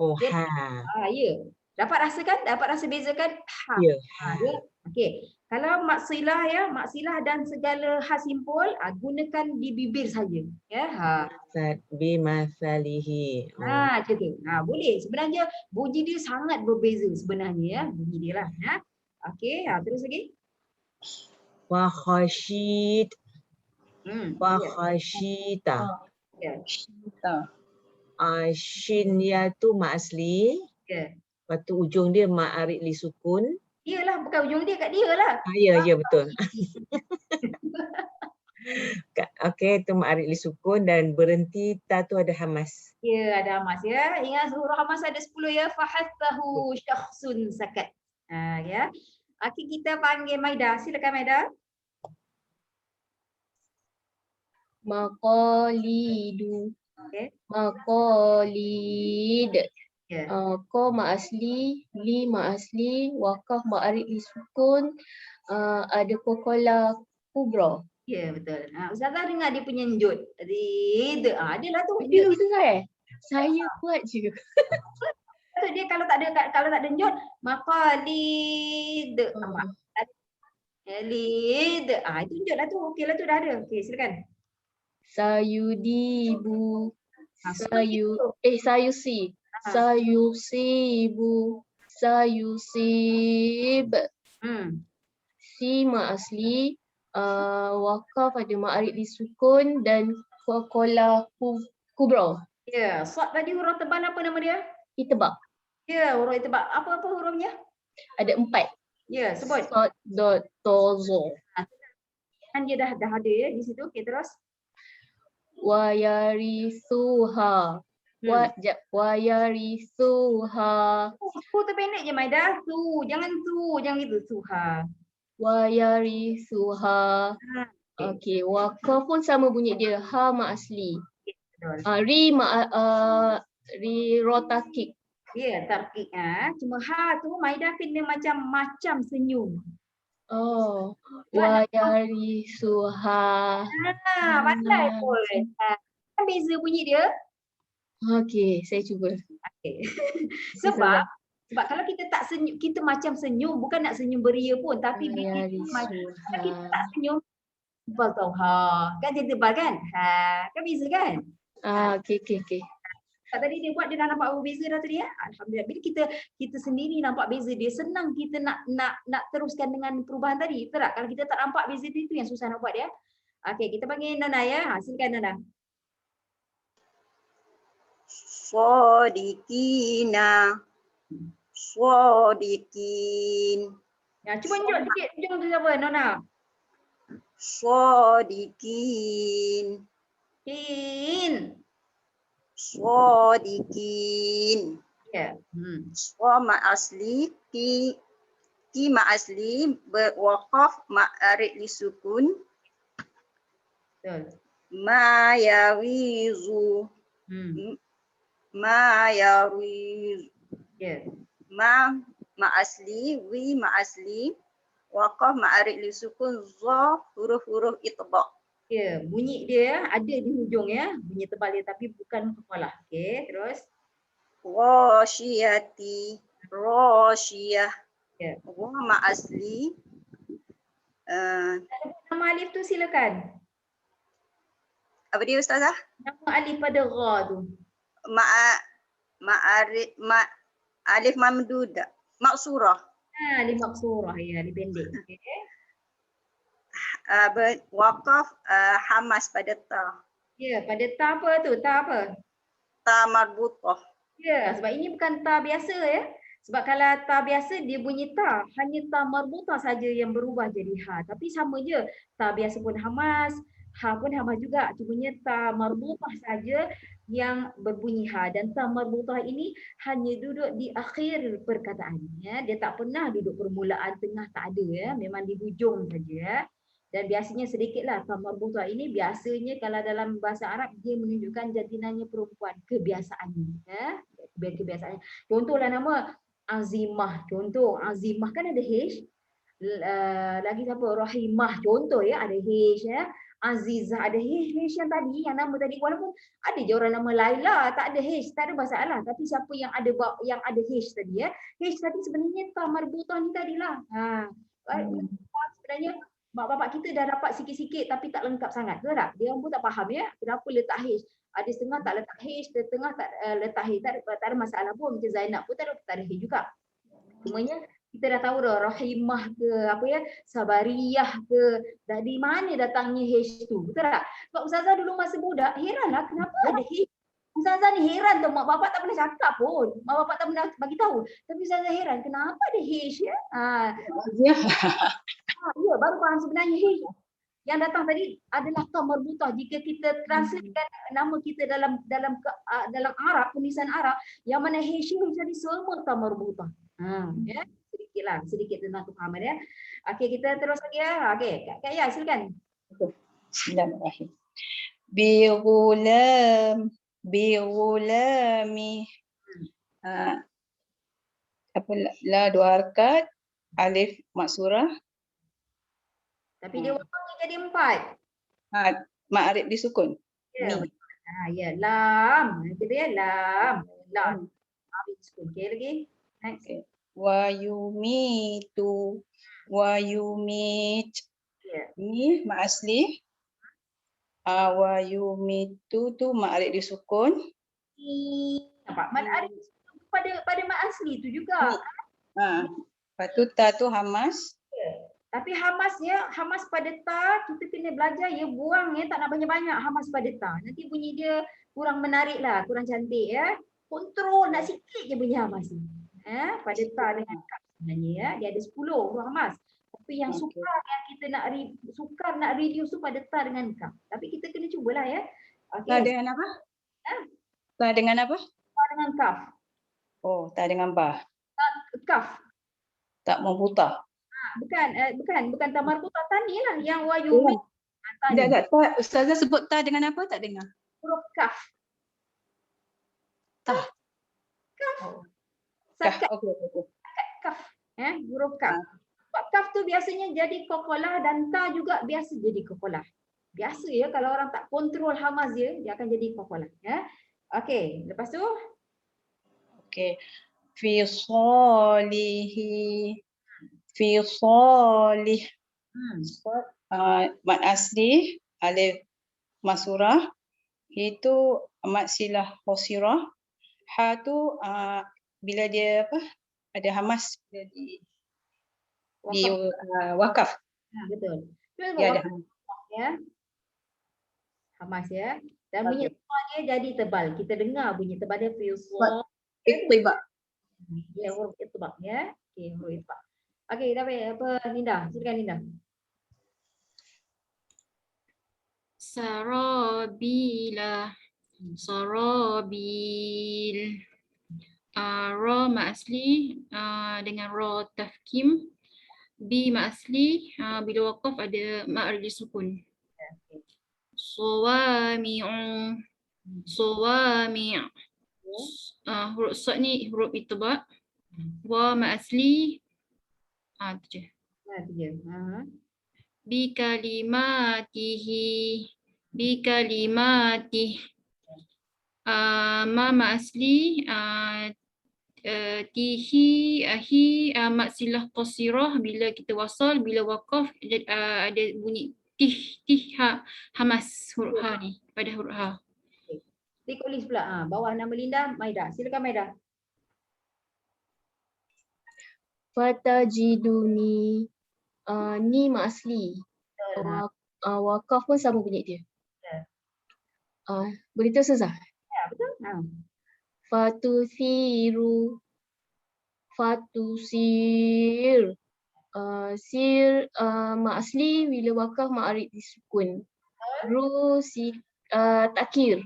Dia, ya. Dapat rasakan? Dapat rasa bezakan? Ya. Ya. Okey. Kalau mat silah dan segala ha simpul, gunakan di bibir saja. Ya. Bimasalihi. Macam tu. Boleh. Sebenarnya bunyi dia sangat berbeza sebenarnya ya. Bunyi dia lah. Okey, terus lagi. Wa khashid. Wa Ya. khashita. Ya. Shin ya tu mat asli. Ya. Lepas tu ujung dia ma'arid li sukun. Iyalah, bukan ujung dia kat dia lah. Ya betul. Okey, tu ma'arid li sukun dan berhenti ta tu ada hamas. Ya, ada hamas ya. Ingat huruf hamas ada 10 ya. Fahathahu syakhsun sakat. Ya. Okey, kita panggil Maida. Silakan Maida. Maqalidu. Okey. Maqalid. Ya. Ko ma asli, li ma asli, wakaf ma'arid li sukun, ada kokola kubra. Ya, betul. Ustazah dengar dia punya njut. Rid. Adalah tu. Dia dengar saya buat je. Dia kalau tak ada njut, maqalid. Lid. Itu njut lah tu. Okey lah tu dah ada. Okey, silakan. Sayudibu. Sayusi. Sayusibu. Sayusib. Si ma asli, wakaf ada ma'arid li sukun dan kokola kubra. Ya, sad tadi huruf tebal apa nama dia? Itbaq. Ya, huruf tebal. Apa hurufnya? Ada 4. Ya, sebut. Sad, dot, to, zo. Kan dia dah ada ya di situ. Okey, terus. Wa yarithuha. Wa yarithuha. Su terpendek je Maida. Su, jangan gitu. Suha. Wa yarithuha. Okey, wakaf pun sama bunyi dia. Ha ma asli. Betul. Ri rotakik. Ya, tarkik. Cuma ha tu Maida kena macam senyum. Oh, wa yarithuha. Pandai pun. Kan beza bunyi dia. Okey, saya cuba. Okay. Sebab kalau kita tak senyum, kita macam senyum, bukan nak senyum beria pun, tapi bila kita tak senyum, tebal tau. Kan dia tebal kan? Kan beza kan? Okey. Tadi dia buat, dia dah nampak berbeza dah tadi ya. Alhamdulillah. Bila kita sendiri nampak beza dia, senang kita nak teruskan dengan perubahan tadi. Betul tak? Kalau kita tak nampak beza dia, itu yang susah nak buat ya. Okey, kita panggil Nana ya. Silakan Nana. Sadiqina. Sadiqin. Ya, cuba tunjuk sikit hujung tu siapa Nana? Sadiqin. Sadiqin. Ya. Wa ma asli ki ma asli berwaqaf ma'arid li sukun. Betul. Ma yawizu. Ma yawizu. Ya. Ma asli, wi ma asli, waqaf ma'arid li sukun, za huruf-huruf itba'. Ya, bunyi dia ada di hujung ya, bunyi tebal dia tapi bukan kepala. Okey, terus. Rasyiyati, rasyiyah. Ya. Wa ma asli. Nama alif tu silakan. Apa dia Ustazah? Nama alif pada ra tu. Ma'arid, alif mamdudah, maksurah. Alif maksurah ya, alif pendek. Okey. Waqaf hamas pada ta. Ya, pada ta apa tu? Ta apa? Ta marbutah. Ya, sebab ini bukan ta biasa ya. Sebab kalau ta biasa dia bunyi ta, hanya ta marbutah saja yang berubah jadi ha. Tapi sama je, ta biasa pun hamas, ha pun hamas juga. Cumanya ta marbutah saja yang berbunyi ha, dan ta marbutah ini hanya duduk di akhir perkataan ya. Dia tak pernah duduk permulaan, tengah, tak ada ya. Memang di hujung saja ya. Dan biasanya sedikitlah ta marbutah ini, biasanya kalau dalam bahasa Arab dia menunjukkan jantinanya perempuan, kebiasaannya ya. Kebiasaannya. Contohlah nama Azimah. Contoh Azimah kan ada H. Lagi siapa? Rahimah. Contoh ya, ada H ya. Azizah ada H yang tadi, yang nama tadi, walaupun ada je orang nama Laila tak ada H, tak ada masalah. Tapi siapa yang ada H tadi ya? H tadi sebenarnya ta marbutah ni tadilah. Sebenarnya mak bapak kita dah dapat sikit-sikit tapi tak lengkap sangat. Betul tak? Dia pun tak faham ya, kenapa letak H. Ada setengah tak letak H, setengah tak letak H. Tak ada masalah pun. Macam Zainab pun tak ada H juga. Cumanya kita dah tahu dah Rahimah ke apa ya, Sabariyah ke, dari mana datangnya H tu. Betul tak? Sebab Ustazah dulu masa budak heranlah kenapa ada H. Ustazah ni heran tu, mak bapak tak pernah cakap pun. Mak bapak tak pernah bagi tahu. Tapi Ustazah heran kenapa ada H ya? Ya, baru faham sebenarnya H. Yang datang tadi adalah ta marbutah. Jika kita translatekan nama kita dalam Arab, tulisan Arab, yang mana H tadi semua ta marbutah. Ya. Sedikit tentang kefahaman ya. Okey, kita terus lagi ya. Okey, Kak Ya silakan. Bismillahirrahmanirrahim. Bighulami. Apa la dua harakat, alif maksurah. Tapi dia wakafnya jadi 4. Ma'arif disukun. Ya. Ya, lam. Kita ya lam. Ma'arif disukun. Okey lagi. Next. Okay. Wa yumitu. Wa yumit. Ni ma asli. Wa yumitu tu ma'arif disukun. Nampak? Ma'arif disukun pada mak asli tu juga. Lepas tu ta tu hamas. Tapi hamas pada ta, kita kena belajar ya, buang ya, tak nak banyak-banyak hamas pada ta. Nanti bunyi dia kurang menarik lah, kurang cantik ya. Kontrol nak sikit je bunyi hamas ni. Pada ta dengan kap sebenarnya ya, dia ada 10 huruf hamas. Tapi yang sukar yang kita nak sukar nak reduce tu pada ta dengan kaf. Tapi kita kena cubalah ya. Ta Okey. dengan apa? Ha? Ta dengan apa? Ta dengan kaf. Oh, ta dengan ba. Kaf. Tak membuta. Bukan ta marbuta tani lah yang wa yumin. Tak. Ustazah sebut ta dengan apa? Tak dengar. Huruf kaf. Ta. Kaf. Oh. Sakat Okey. kaf. Huruf kaf. Sebab kaf tu biasanya jadi kokolah dan ta juga biasa jadi kokolah. Biasa ya kalau orang tak kontrol hamaz dia akan jadi kokolah. Okey, lepas tu Okey. Fi solihi. Fi solih. Mad asli alif masurah itu mad silah qasirah. Ha tu bila dia apa? Ada hamas bila di wakaf. Betul. Dia ada hamas. Ya. Hamas ya. Dan bunyi tebal dia jadi tebal. Kita dengar bunyi tebal dia fiusol. Ittiba. Ya, huruf ittiba ya. Okey, huruf ittiba. Okey, tapi apa Linda? Silakan Linda. Sarabila. Sarabil. Ra ma asli dengan ra tafkim. B ma asli bila waqaf ada ma arji sukun. Sawami'u. Sawami'. Huruf sad ni huruf ittiba. Wa ma asli tu je. Bi kalimatihi. Bi kalimatih. Ma asli tihi mat silah qasirah bila kita wasal, bila waqaf ada bunyi tih hamas huruf ha ni pada huruf ha. Tulis pula bawah nama Linda Maida. Silakan Maida. Fatajiduni. Ni mak asli. Wakaf pun sama bunyi dia. Boleh tu Ustazah? Ya, betul. Fatuthiru. Fatusir. Sir mak asli bila wakaf mak arid disukun. Si takir.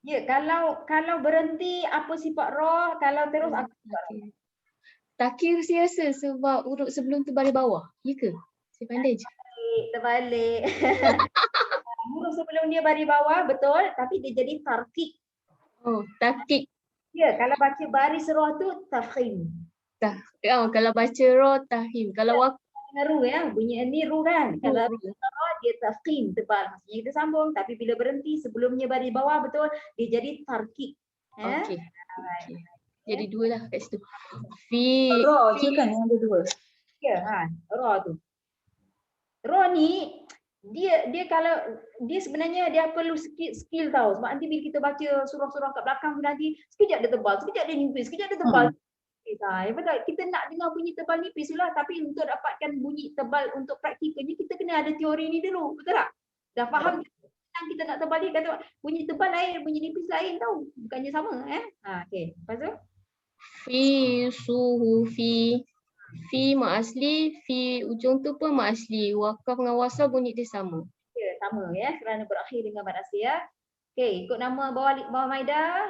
Ya, kalau berhenti apa sifat roh, kalau terus apa sifat roh? Takir saya rasa sebab huruf sebelum tu baris bawah. Ya ke? Saya pandai je. Terbalik. Huruf sebelum dia baris bawah betul, tapi dia jadi tarkik. Oh, takik. Ya, kalau baca baris roh tu tafkhim. Kalau baca roh tahim. Kalau wakaf ru ya, bunyi ni ru kan. Kalau roh dia tafkhim tebal. Maksudnya kita sambung, tapi bila berhenti sebelumnya baris bawah betul, dia jadi tarkik. Okey. Jadi dua lah kat situ. Roh je kan yang ada dua. Ya, roh tu. Roh ni dia kalau dia sebenarnya dia perlu skill tahu. Sebab nanti bila kita baca surah-surah kat belakang nanti sekejap dia tebal, sekejap dia nipis, sekejap dia tebal. Betul. Kita nak dengar bunyi tebal nipis lah, tapi untuk dapatkan bunyi tebal untuk praktikalnya kita kena ada teori ni dulu. Betul tak? Dah faham kita nak tebal ni kata bunyi tebal lain, bunyi nipis lain tahu. Bukannya sama okey. Lepas tu fi suhufi. Fi mak asli, fi ujung tu pun mak asli. Wakaf dengan wasal bunyi dia sama. Ya, sama ya kerana berakhir dengan mad asli ya. Okey, ikut nama bawah Maida,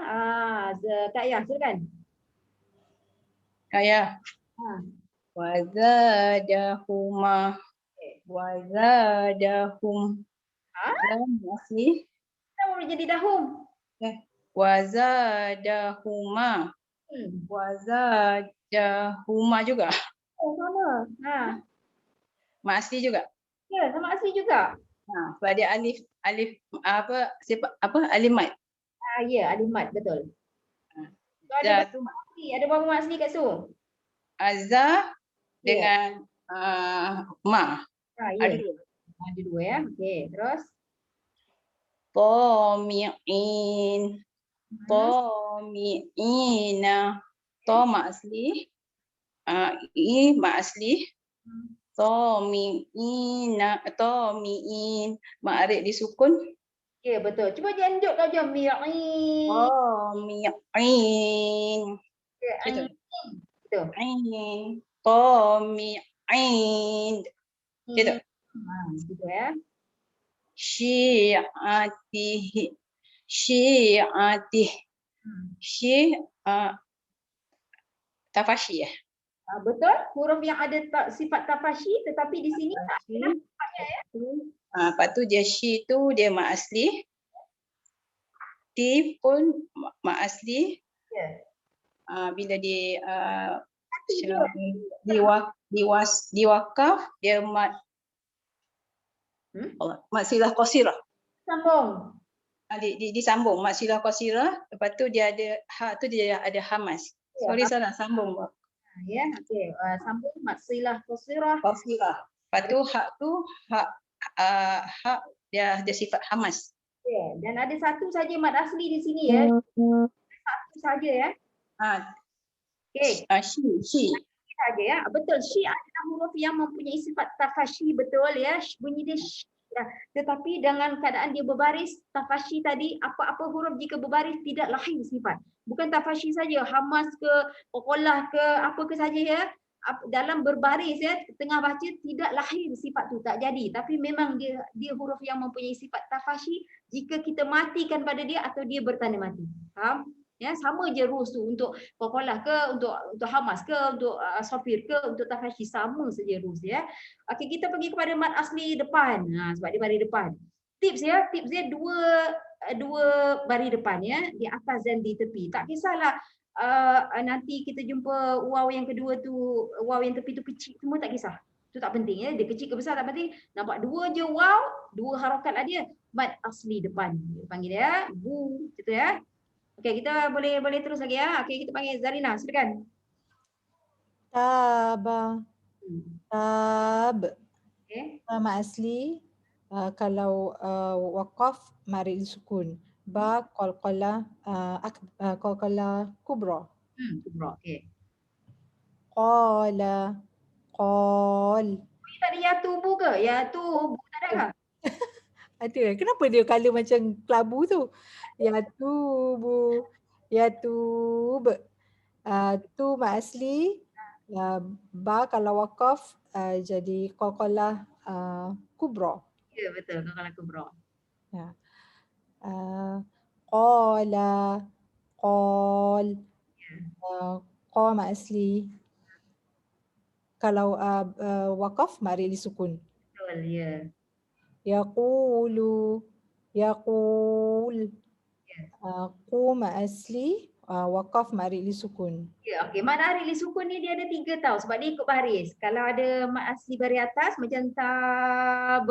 Kak Yah silakan. Kaya. Wazadahuma. Wazadahum. Masih. Kenapa boleh jadi dahum? Wazadahuma. Wazadahuma juga. Oh, sama. Mak asli juga. Ya, sama asli juga. Sebab dia alif apa alif mat. Ya, alif mat betul. Ada berapa mak asli kat situ? Azza dengan ma. Ada dua. Ada dua ya. Okey, terus Tomi'in. Tomi'ina. To mak asli. I mak asli. Tomi'ina. Tomi'in. Mak arid disukun. Ya, betul. Cuba janjuk kau je mi'in. Tomi'in. Betul. Ain. Tomi'in. Aind. Gitu. Gitu ya. Syi'atihi. Syi'atih. Tafashi ya. Betul, huruf yang ada sifat tafashi tetapi di sini tak ada sifatnya ya. Lepas tu dia shi tu dia mak asli. Ti pun mak asli. Ya. Bila diwakaf dia mat mat silah qasirah. Sambung. Disambung mat silah qasirah, lepas tu dia ada ha tu dia ada hamas. Sorry salah sambung. Ya, okey. Sambung mat silah qasirah. Qasirah. Lepas tu hak tu hak dia sifat hamas. Ya, dan ada satu saja mat asli di sini ya. Satu saja ya. Okey. Shi saja ya. Betul. Shi adalah huruf yang mempunyai sifat tafashi, betul ya. Bunyi dia shi. Ya. Tetapi dengan keadaan dia berbaris, tafashi tadi, apa-apa huruf jika berbaris tidak lahir sifat. Bukan tafashi saja, hamas ke, qoqolah ke, apa ke saja ya. Dalam berbaris ya, tengah baca tidak lahir sifat tu, tak jadi. Tapi memang dia huruf yang mempunyai sifat tafashi jika kita matikan pada dia atau dia bertanda mati. Faham? Ya, sama je rules tu untuk qoqolah ke, untuk hamas ke, untuk sofir ke, untuk tafashi, sama saja rules ya. Okey, kita pergi kepada mat asli depan. Sebab dia baris depan. Tips dia dua baris depan ya, di atas dan di tepi. Tak kisahlah nanti kita jumpa waw yang kedua tu, waw yang tepi tu kecil, semua tak kisah. Itu tak penting ya, dia kecil ke besar tak penting. Nampak dua je waw, dua harakat lah dia. Mat asli depan. Dia panggil dia bu, gitu ya. Okey, kita boleh terus lagi ya. Okey, kita panggil Zarina, silakan. Tab. Okey. Mat asli kalau waqaf mari disukun. Ba qalqalah qalqalah kubra. Kubra. Okey. Qala qal. Ini tak ada ya tubu ke? Ya tubu tak ada ke? Ada. Kenapa dia color macam kelabu tu? Ya tubu. Ya tub. Tu mat asli. Ba kalau waqaf jadi qalqalah kubra. Ya, betul. Qalqalah kubra. Ya. Qala qal. Qa mat asli. Kalau waqaf mari disukun. Betul, ya. Yaqulu yaqul. Qu mat asli, waqaf mari disukun. Ya, okey. Mat arid disukun ni dia ada 3 tau sebab dia ikut baris. Kalau ada mat asli baris atas macam tab,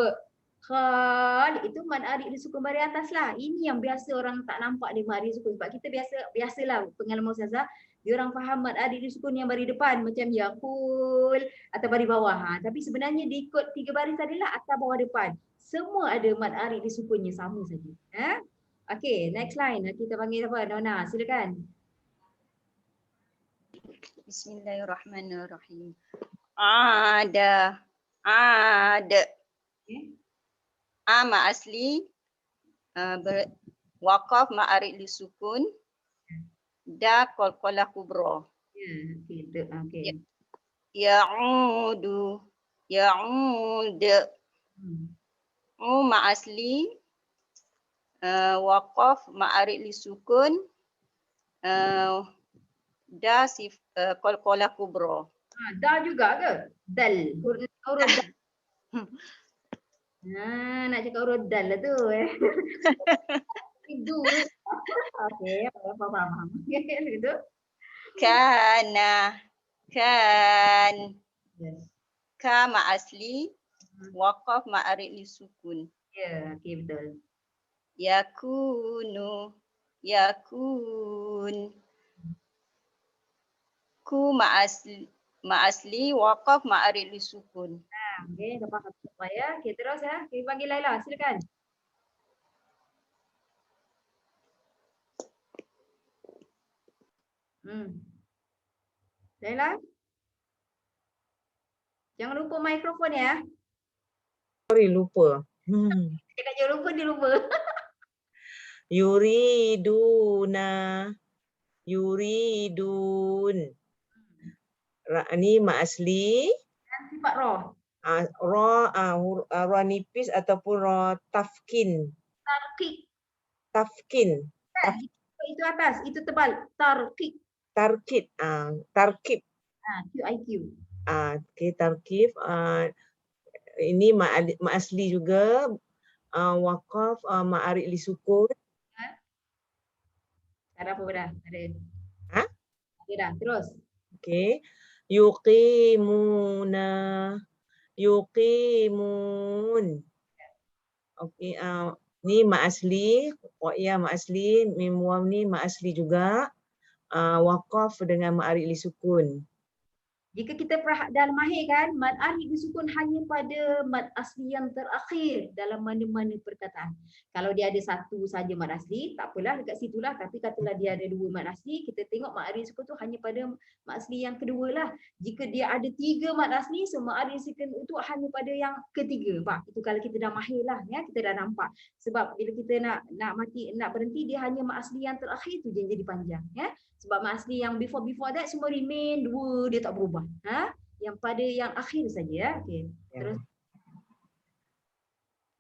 khal, itu mat arid disukun baris atas lah. Ini yang biasa orang tak nampak dia mat arid disukun sebab kita biasalah pengalaman ustazah, dia orang faham mat arid disukun yang baris depan macam yaqul atau baris bawah. Tapi sebenarnya dia ikut 3 baris tadilah, atas bawah depan. Semua ada mat arid disukunnya sama saja. Okey, next line. Kita panggil apa? Nona, silakan. Bismillahirrahmanirrahim. Ada. Ma asli waqaf ma'arid li sukun. Da qalqalah kubra. Okey. Ya'ud. Ma asli waqaf ma'arid li sukun. Da qalqalah kubra. Da juga ke? Dal. Huruf dal. Nak cakap huruf dal lah tu. Itu. Okey, faham. Gitu. Kana. Ka ma asli waqaf ma'arid li sukun. Ya, okey betul. Yakun. Ku ma asli waqaf ma'arid li sukun. Okey, dah faham semua ya. Okey, terus ya. Kita panggil Laila, silakan. Laila? Jangan lupa mikrofon ya. Sorry, lupa. Cakap jangan lupa, dia lupa. Yuridun. Ni mak asli. Sifat roh. Ra nipis ataupun ra tafkin. Tarqiq. Tafkin. Kan? Itu atas, itu tebal. Tarqiq. Tarkib. Tarkib. QIQ. Okay, tarkib. Ini ma asli juga. Waqaf ma'arik li sukun. Ada apa dah? Ada. Ha? Ada dah. Terus. Okay. Yuqimuna. Yuqimun. Okay. Ni ma asli. Ya ma asli. Mim wam ni ma asli juga. Waqaf dengan ma'arik li sukun. Jika kita dalam mahir kan, mad arid disukun hanya pada mad asli yang terakhir dalam mana-mana perkataan. Kalau dia ada satu saja mad asli, tak apalah dekat situlah. Tapi katalah dia ada dua mad asli, kita tengok mad arid disukun tu hanya pada mad asli yang kedua lah. Jika dia ada tiga mad asli, so mad arid disukun itu hanya pada yang ketiga. Pak, itu kalau kita dah mahir lah, ya, kita dah nampak. Sebab bila kita nak berhenti, dia hanya mad asli yang terakhir tu je jadi panjang, ya. Sebab mad asli yang before that semua remain dua, dia tak berubah. Yang pada yang akhir saja, ya. Okey. Terus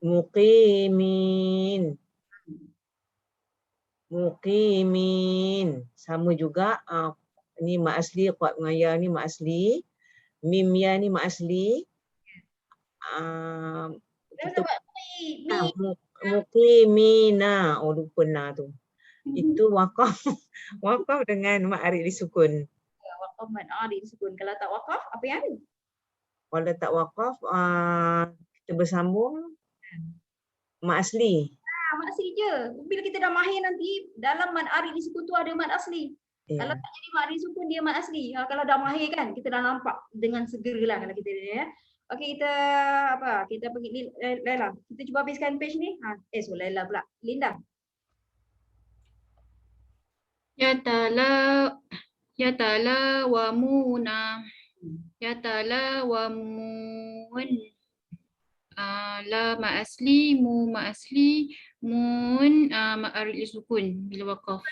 Muqimin. Muqimin. Sama juga. Ni mak asli, kuat mengaya ni mak asli. Mim ya ni mak asli. Kita muqimina. Oh, lupa na tu. Itu waqaf. Waqaf dengan mak arid disukun. Waqaf mad arid disukun. Kalau tak waqaf, apa yang ada? Kalau tak waqaf, kita bersambung mak asli. Mad asli je. Bila kita dah mahir nanti, dalam mad arid disukun tu ada mad asli. Yeah. Kalau tak jadi mad arid disukun, dia mad asli. Kalau dah mahir kan, kita dah nampak dengan segeralah kalau kita ya. Okey, kita pergi Laila. Kita cuba habiskan page ni. Laila pula. Linda. Yatalawamuna. Yatalawamun. La ma asli, mu ma asli, mun ma arid li sukun bila waqaf.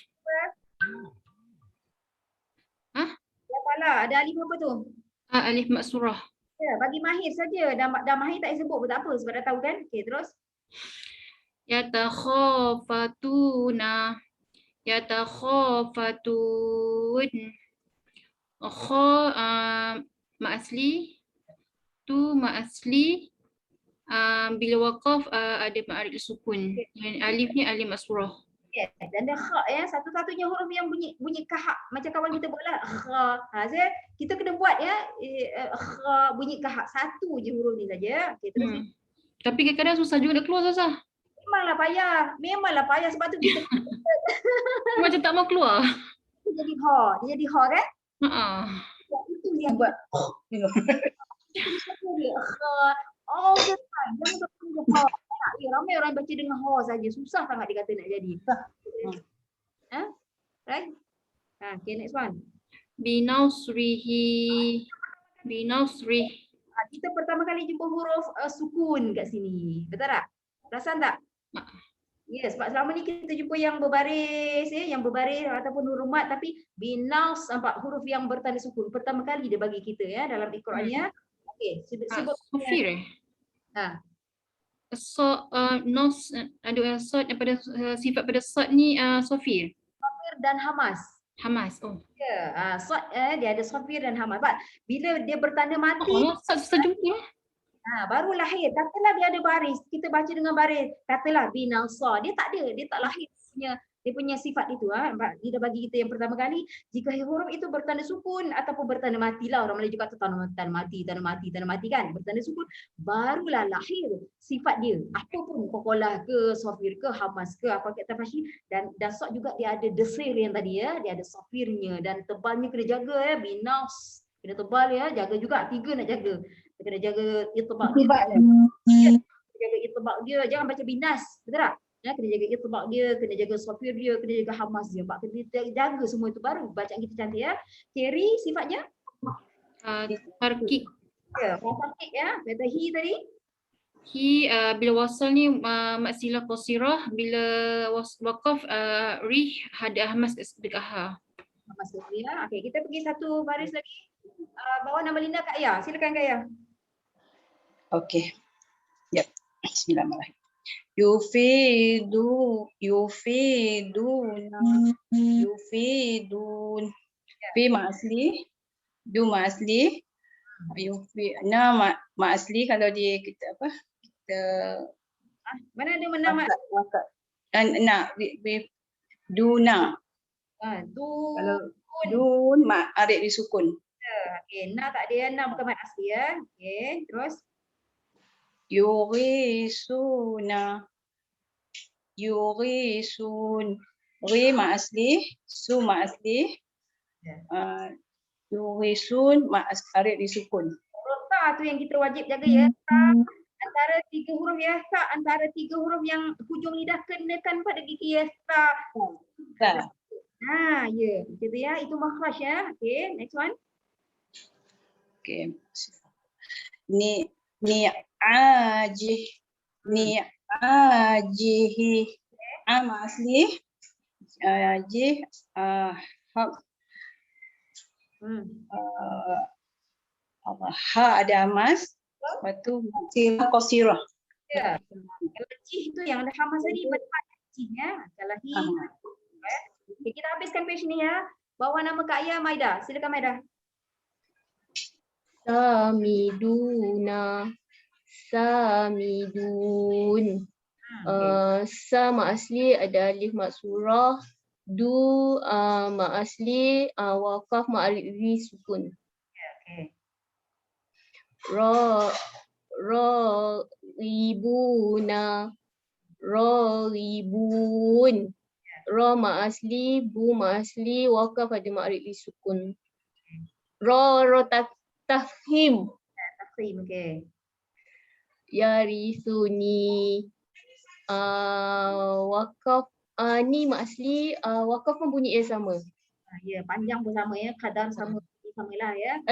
Yatala, ada alif apa tu? Alif maksurah. Ya, bagi mahir saja. Dah mahir tak payah sebut pun tak apa sebab dah tahu kan. Okey, terus. Yatakhafatuna. Yatakhafatun. Ma asli. Tu ma asli. Bila waqaf ada ma'arid sukun. Yang alif ni alif maksurah. Yes. Dan ada kha ya, satu-satunya huruf yang bunyi kahak macam kawan kita buatlah kha. Kita kena buat ya kha bunyi kahak, satu je huruf ni saja. Okey, terus. Tapi kadang-kadang susah juga nak keluar Ustazah. Memanglah payah sebab tu kita macam tak mau keluar. Dia jadi ha kan? Itu yang buat. Oh, jangan jangan ha. Ramai orang baca dengan ha saja, susah sangat dia kata nak jadi. Right? Okay, next one. Binasrihi. Kita pertama kali jumpa huruf sukun kat sini. Betul tak? Perasan tak? Yes, sebab selama ni kita jumpa yang berbaris yang berbaris ataupun huruf mat, tapi binaus nampak huruf yang bertanda sukun. Pertama kali dia bagi kita ya dalam Al-Qurannya. Okey, sebut Sofir. Nos ada sod pada sifat pada sod ni sofir. Sofir dan hamas. Oh. Ya, sod dia ada sofir dan hamas. Bila dia bertanda mati, susah jumpa. Baru lahir. Katalah dia ada baris. Kita baca dengan baris. Katalah binasa. Dia tak ada. Dia tak lahir. Dia punya sifat itu. Dia dah bagi kita yang pertama kali. Jika huruf itu bertanda sukun ataupun bertanda mati lah. Orang Melayu kata tanda mati kan. Bertanda sukun. Barulah lahir sifat dia. Apapun. Kokolah ke, sofir ke, hamas ke, apa kata fasyi. Dan dasok juga dia ada desir yang tadi ya. Dia ada sofirnya. Dan tebalnya kena jaga ya. Binas. Kena tebal ya. Jaga juga. 3 nak jaga. Kena jaga itbaq dia. Jaga itbaq dia, jangan baca binas, betul tak? Ya, kena jaga itbaq dia, kena jaga sofir dia, kena jaga hamas dia. Pak kena jaga semua itu baru bacaan kita cantik ya. Kiri sifatnya tarqiq. Ya, tarqiq ya. Kata hi tadi. Hi bila wasal ni maksilah qasirah, bila waqaf rih ada hamas dekat ha. Hamas dia. Okey, kita pergi satu baris lagi. Bawa nama Linda Kak Ya. Silakan Kak Ya. Okey. Ya. Bismillahirrahmanirrahim. Yufidun. Fi ma asli, du ma asli, ma asli kalau kita apa? Kita Mana ada menang wakat. Duna. Kalau dun arik disukun. Okey, na tak ada, na bukan mat asli ya. Okey, terus Yurisuna. Ri ma asli, su ma asli. Yurisun arik disukun. huruf ta tu yang kita wajib jaga ya. Ta antara 3 huruf ya, ta antara 3 huruf yang hujung lidah kenakan pada gigi ya. Ta. Ya, macam tu ya. Itu makhraj ya. Okey, next one. Okey. Ni'ajihi. Ma asli. Ajih. Ha ada hamas. Lepas tu qasirah. Ya. Kalau jih tu yang ada hamas tadi betul jih ya. Kalau hi. Okay, kita habiskan page ni ya. Bawa nama Kak Aya Maida. Silakan Maida. Samiduna. Samidun. Sa ma asli ada alif maksurah. Du ma asli waqaf ma alif sukun. Okey. Ribuna. Ribun. Ra ma asli, bu ma asli, waqaf ada ma'rif sukun. Ra tafhim. Tafhim, okey. Yarithuni. Waqaf ni ma asli, waqaf pun bunyi yang sama. Ya, panjang pun sama ya, kadar samalah ya.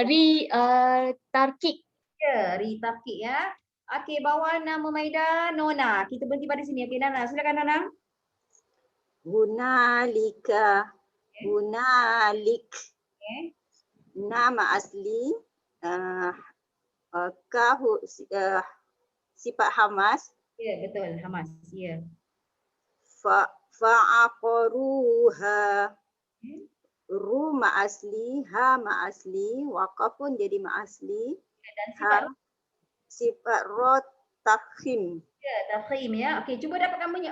Tarkik. Ya, tarkik ya. Okey, bawa nama Maida Nona. Kita berhenti pada sini. Okey, Nona. Silakan Nona. Hunalika. Hunalik. Okay. Nama asli sifat hamas. Ya, betul. Hamas. Ya. Fa'aqaruha. Ru ma asli, ha ma asli, waqaf pun jadi ma asli. Dan sifat ro tafkhim. Ya, tafkhim ya. Okey, cuba dapatkan bunyi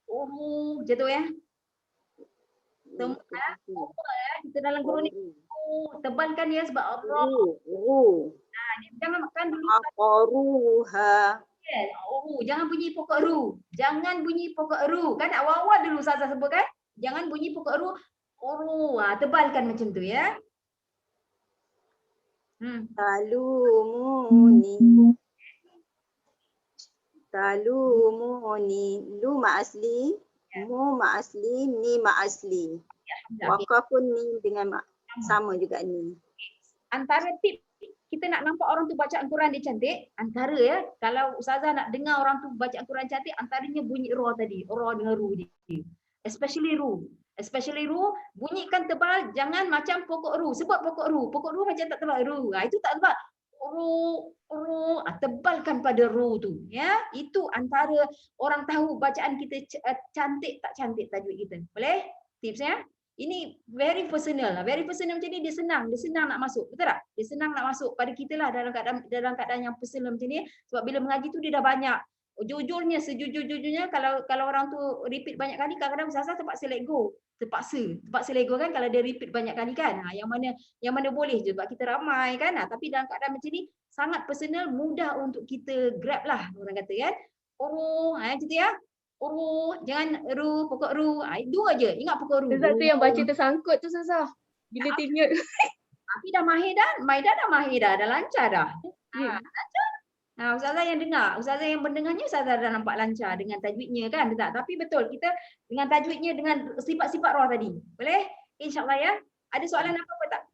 macam tu ya. Semua ya. Kita dalam guru ni tebalkan ya sebab jangan makan dulu. Aqaruha. Yes, jangan bunyi pokok ru. Jangan bunyi pokok ru. Kan awal-awal dulu Ustazah sebut kan? Jangan bunyi pokok ru. Tebalkan macam tu ya. Talumuni. Lu ma asli, mu ma asli, ni ma asli. Waqaf pun ni dengan sama juga ni. Antara tip kita nak nampak orang tu baca Al-Quran dia cantik, antara ya, kalau Ustazah nak dengar orang tu baca Al-Quran cantik, antaranya bunyi ra tadi, ra dengan ru dia. Especially ru, bunyikan tebal, jangan macam pokok ru. Sebab pokok ru macam tak tebal ru. Itu tak tebal. Tebalkan pada ru tu, ya. Itu antara orang tahu bacaan kita cantik tak cantik tajwid kita. Boleh? Tips ya. Ini very personal macam ni, dia senang nak masuk, betul tak? Dia senang nak masuk pada kita lah dalam keadaan yang personal macam ni. Sebab bila mengaji tu dia dah banyak. Sejujurnya kalau orang tu repeat banyak kali, kadang-kadang Ustazah terpaksa let go. Terpaksa let go kan kalau dia repeat banyak kali kan. Yang mana boleh je sebab kita ramai kan. Tapi dalam keadaan macam ni sangat personal, mudah untuk kita grab lah orang kata kan. Macam tu ya. Jangan ru, pokok ru. Dua je, ingat pokok ru. Ustazah tu yang baca tersangkut tu Ustazah. Bila tengok. Tapi dah mahir dah, Maida dah mahir dah lancar dah. Lancar. Ustazah yang dengar, Ustazah yang mendengarnya, Ustazah dah nampak lancar dengan tajwidnya kan. Tak? Tapi betul, kita dengan tajwidnya dengan sifat-sifat roh tadi. Boleh? InsyaAllah ya. Ada soalan apa-apa tak?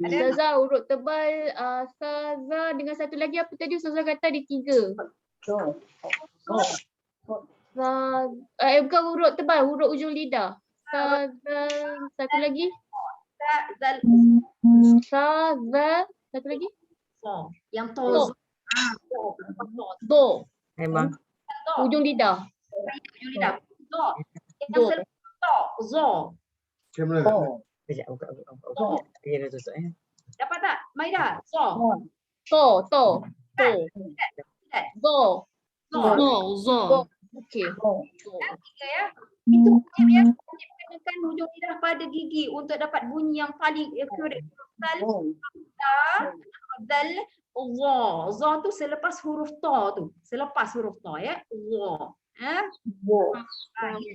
Ustazah urut tebal, Ustazah dengan satu lagi apa tadi Ustazah kata ada 3. Bukan huruf tebal, huruf ujung lidah. Satu lagi. Satu lagi. Yang to. To. To. Do. Memang. To. Ujung lidah. Ujung lidah. To. Yang Do. selepas to. Zo. Sekejap, buka. Dia dah tutup Dapat tak? Maida? Zo. To. To. To. Do. Zo. Zo. Okey. Tiga ya. Itu bunyi biasa kenakan hujung lidah pada gigi untuk dapat bunyi yang paling accurate. Dal, za. Za tu selepas huruf to tu. Selepas huruf to ya. Za.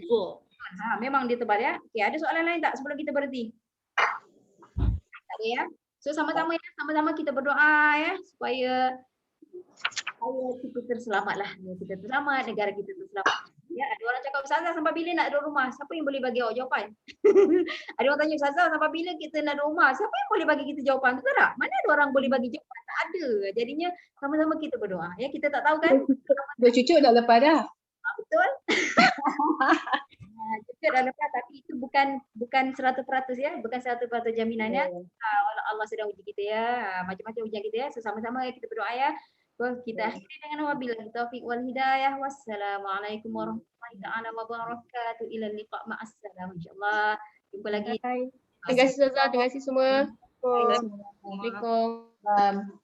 Zo. Memang dia tebal ya. Okey, ada soalan lain tak sebelum kita berhenti? Tak ada ya. So sama-sama ya, sama-sama kita berdoa ya supaya kita terselamatlah. Kita terselamat, negara kita terselamat. Ya, ada orang cakap Ustazah sampai bila nak duduk rumah? Siapa yang boleh bagi awak jawapan? Ada orang tanya Ustazah sampai bila kita nak duduk rumah? Siapa yang boleh bagi kita jawapan? Betul tak? Mana ada orang boleh bagi jawapan? Tak ada. Jadinya sama-sama kita berdoa. Ya, kita tak tahu kan? Dua cucuk dah lepas dah. Betul? Cucuk dah lepas tapi itu bukan 100% ya. Bukan 100% jaminan ya. Allah sedang uji kita ya. Macam-macam ujian kita ya. So, sama-sama kita berdoa ya. Kita akhiri dengan wabillahi taufiq wal hidayah. Wassalamualaikum warahmatullahi taala wabarakatuh. Ila liqa ma'assalam insyaallah. Jumpa lagi. Terima kasih Ustazah, terima kasih semua. Assalamualaikum.